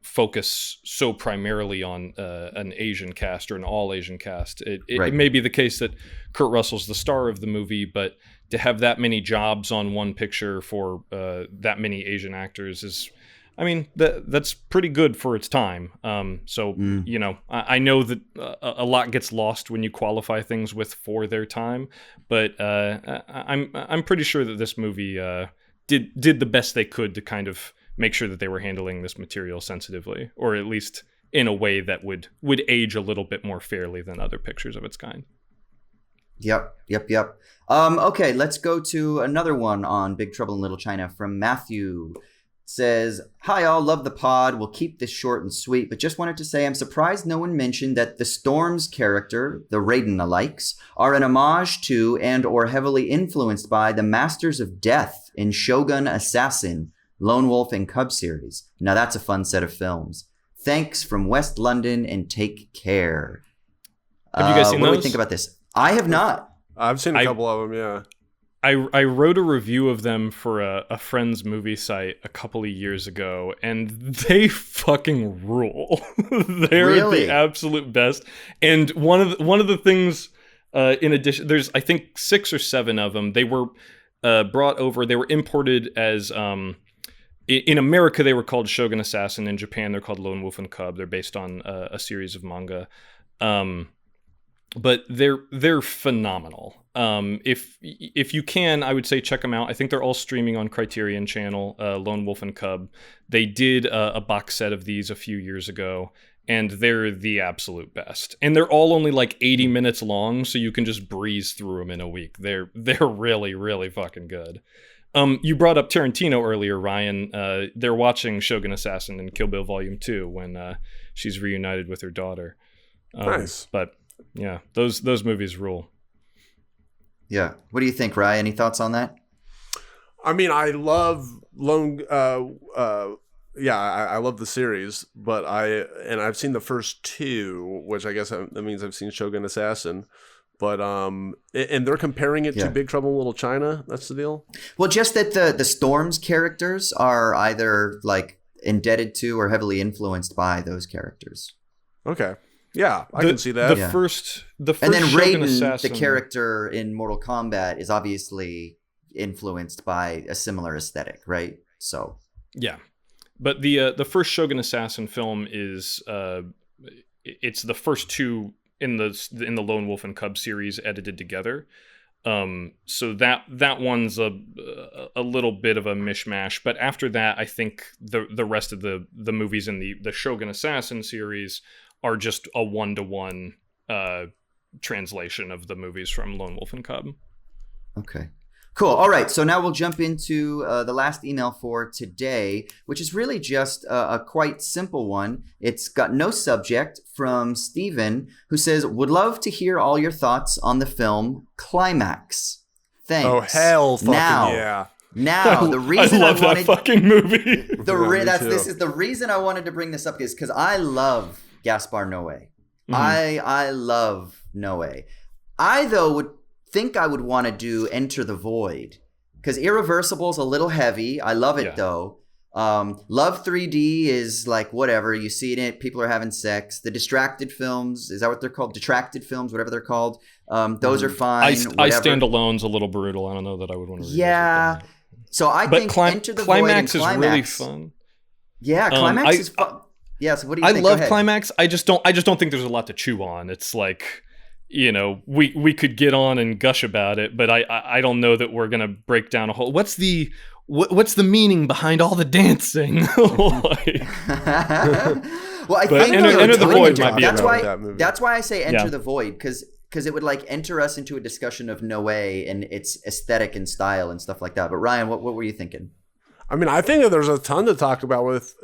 focus so primarily on an Asian cast or an all Asian cast. It may be the case that Kurt Russell's the star of the movie, but to have that many jobs on one picture for that many Asian actors is, I mean, that's pretty good for its time. I know that a lot gets lost when you qualify things with for their time, but I'm pretty sure that this movie did the best they could to kind of make sure that they were handling this material sensitively, or at least in a way that would age a little bit more fairly than other pictures of its kind. Yep. Okay, let's go to another one on Big Trouble in Little China from Matthew. Says, hi all, love the pod. We'll keep this short and sweet, but just wanted to say I'm surprised no one mentioned that the Storm's character, the Raiden-alikes, are an homage to and or heavily influenced by the Masters of Death in Shogun Assassin, Lone Wolf, and Cub series. Now that's a fun set of films. Thanks from West London and take care. Have you guys seen what those? do we think about this? I have not. I've seen a couple of them, yeah. I wrote a review of them for a friend's movie site a couple of years ago, and they fucking rule. They're really? The absolute best. And one of the things In addition, there's I think 6 or 7 of them. They were brought over. They were imported as in America. They were called Shogun Assassin. In Japan, they're called Lone Wolf and Cub. They're based on a series of manga. But they're phenomenal. If you can, I would say check them out. I think they're all streaming on Criterion Channel. Lone Wolf and Cub. They did a box set of these a few years ago, and they're the absolute best. And they're all only like 80 minutes long, so you can just breeze through them in a week. They're really, really fucking good. You brought up Tarantino earlier, Ryan. They're watching Shogun Assassin and Kill Bill Volume 2 when she's reunited with her daughter. Nice. But yeah, those movies rule. Yeah. What do you think, Ryan? Any thoughts on that? I mean, I love I love the series, but I've seen the first 2, which I guess that means I've seen Shogun Assassin. But and they're comparing it to Big Trouble in Little China. That's the deal. Well, just that the Storm's characters are either like indebted to or heavily influenced by those characters. Okay. Yeah, I can see that. The first and then Shogun Raiden, Assassin, the character in Mortal Kombat, is obviously influenced by a similar aesthetic, right? So yeah, but the first Shogun Assassin film is it's the first 2 in the Lone Wolf and Cub series edited together. So that one's a little bit of a mishmash, but after that, I think the rest of the movies in the Shogun Assassin series are just a 1-to-1 translation of the movies from Lone Wolf and Cub. Okay. Cool. All right. So now we'll jump into the last email for today, which is really just a quite simple one. It's got no subject, from Steven, who says, would love to hear all your thoughts on the film Climax. Thanks. Oh, hell fucking yeah. Now, the reason I love that fucking movie. This is the reason I wanted to bring this up, is because I love Gaspar Noé. Mm-hmm. I love Noé. I, though, would think I would want to do Enter the Void, because Irreversible's a little heavy. I love it though. Love 3D is like whatever. You see it in it, people are having sex. The Distracted films, is that what they're called? Detracted films, whatever they're called. Those are fine. I Stand Alone's a little brutal. I don't know that I would want to revisit that. So I think Enter the Void and Climax is really fun. Yeah, Climax is fun. Yeah, so what do you think? I love Climax. I just don't think there's a lot to chew on. It's like, you know, we could get on and gush about it, but I don't know that we're gonna break down a whole. What's the meaning behind all the dancing? Well, I think Enter the Void might be that's why I say Enter the Void, because it would like enter us into a discussion of Noé and its aesthetic and style and stuff like that. But Ryan, what were you thinking? I mean, I think that there's a ton to talk about with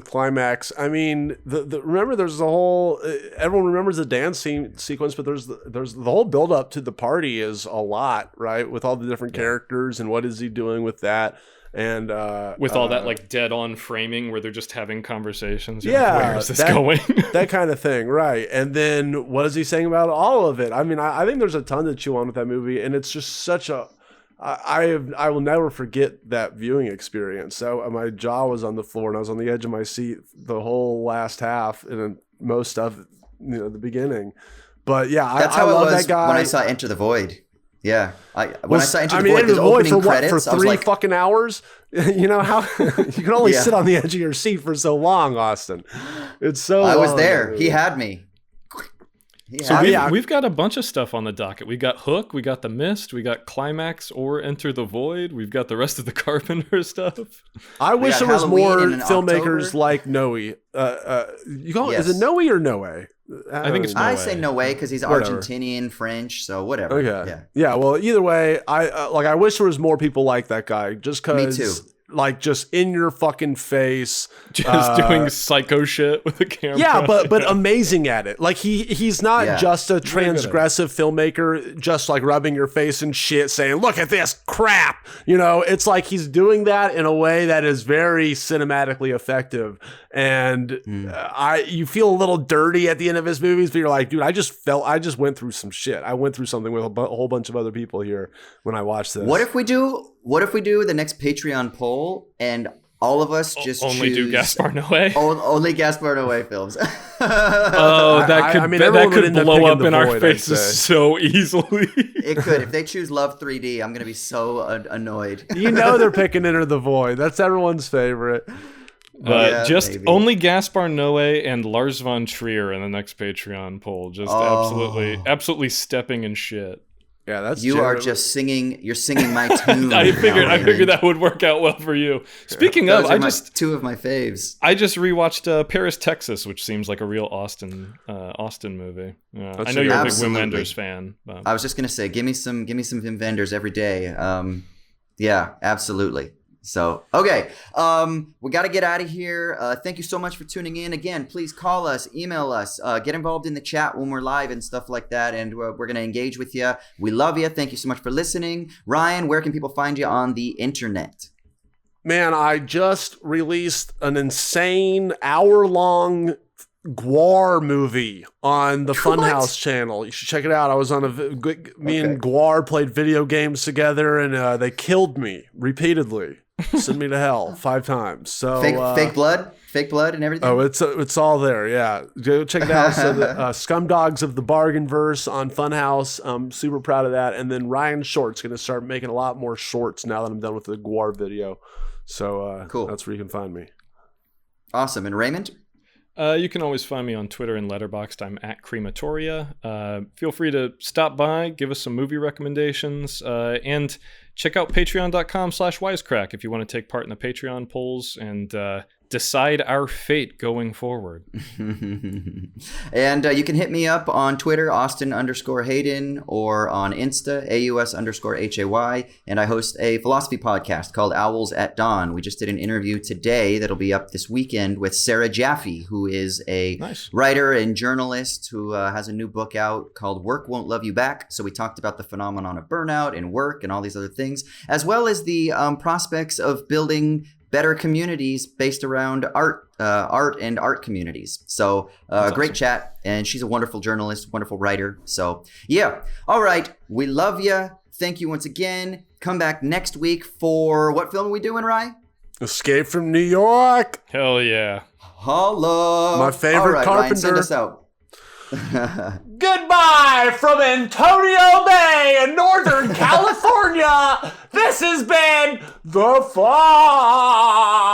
Climax. I mean, remember there's the whole everyone remembers the dance sequence, but there's the whole build up to the party is a lot, right? With all the different characters and what is he doing with that, and with all that like dead on framing where they're just having conversations. Yeah, where is this going? That kind of thing, right? And then what is he saying about all of it? I mean, I think there's a ton to chew on with that movie, and it's just such a. I will never forget that viewing experience. So my jaw was on the floor and I was on the edge of my seat the whole last half and most of the beginning. But yeah, that's I how love it was that guy. When I saw Enter the Void. Yeah, when I saw Enter the Void, Enter the Void for credits, for 3 fucking hours. You know how you can only sit on the edge of your seat for so long, Austin. It's so. I was there. He had me. So we've got a bunch of stuff on the docket. We got Hook, we got The Mist, we got Climax or Enter the Void. We've got the rest of the Carpenter stuff. I wish there was more filmmakers like Noe. You call it? Is it Noe or Noe? I think it's Noe. I say Noe because he's Argentinian, French, so whatever. Okay. Yeah. Well, either way, I wish there was more people like that guy. Just because. Me too. Like just in your fucking face, just doing psycho shit with a camera. Yeah, but amazing at it. Like he's not just a transgressive filmmaker, just like rubbing your face and shit, saying, "Look at this crap." You know, it's like he's doing that in a way that is very cinematically effective. And you feel a little dirty at the end of his movies, but you're like, dude, I just went through some shit. I went through something with a whole bunch of other people here when I watched this. What if we do the next Patreon poll and all of us just only do Gaspar Noé. Only Gaspar Noé films. Oh, that could blow up in our faces so easily. It could. If they choose Love 3D, I'm going to be so annoyed. They're picking Enter the Void. That's everyone's favorite. But only Gaspar Noé and Lars von Trier in the next Patreon poll. Just absolutely stepping in shit. Yeah, that's are just singing. You're singing my tune. I figured that would work out well for you. Speaking of, two of my faves. I just rewatched Paris, Texas, which seems like a real Austin movie. I know you're a big Wim Wenders fan. But. I was just gonna say, give me some Wim Wenders every day. Yeah, absolutely. So, okay, we got to get out of here. Thank you so much for tuning in. Again, please call us, email us, get involved in the chat when we're live and stuff like that, and we're going to engage with you. We love you. Thank you so much for listening. Ryan, where can people find you on the internet? Man, I just released an insane hour-long Gwar movie on the Funhouse channel. You should check it out. I was on me and Gwar played video games together, and they killed me repeatedly. Send me to hell 5 times. So fake blood and everything. Oh, it's all there. Yeah, go check it out. So Scumdogs of the Bargain Verse on Funhouse. I'm super proud of that. And then Ryan Short's going to start making a lot more shorts now that I'm done with the Gwar video. So cool. That's where you can find me. Awesome. And Raymond? You can always find me on Twitter and Letterboxd. I'm at Crematoria. Feel free to stop by, give us some movie recommendations, and check out patreon.com/wisecrack if you want to take part in the Patreon polls and decide our fate going forward. And you can hit me up on Twitter, Austin_Hayden, or on Insta, AUS_HAY. And I host a philosophy podcast called Owls at Dawn. We just did an interview today that'll be up this weekend with Sarah Jaffe, who is a writer and journalist who has a new book out called Work Won't Love You Back. So we talked about the phenomenon of burnout and work and all these other things, as well as the prospects of building better communities based around art and art communities. So great chat. And she's a wonderful journalist, wonderful writer. So yeah. All right. We love you. Thank you once again. Come back next week for what film are we doing, Rye? Escape from New York. Hell yeah. Holla. My favorite Carpenter. Ryan, send us out. Goodbye from Antonio Bay in Northern California. This has been The Fall.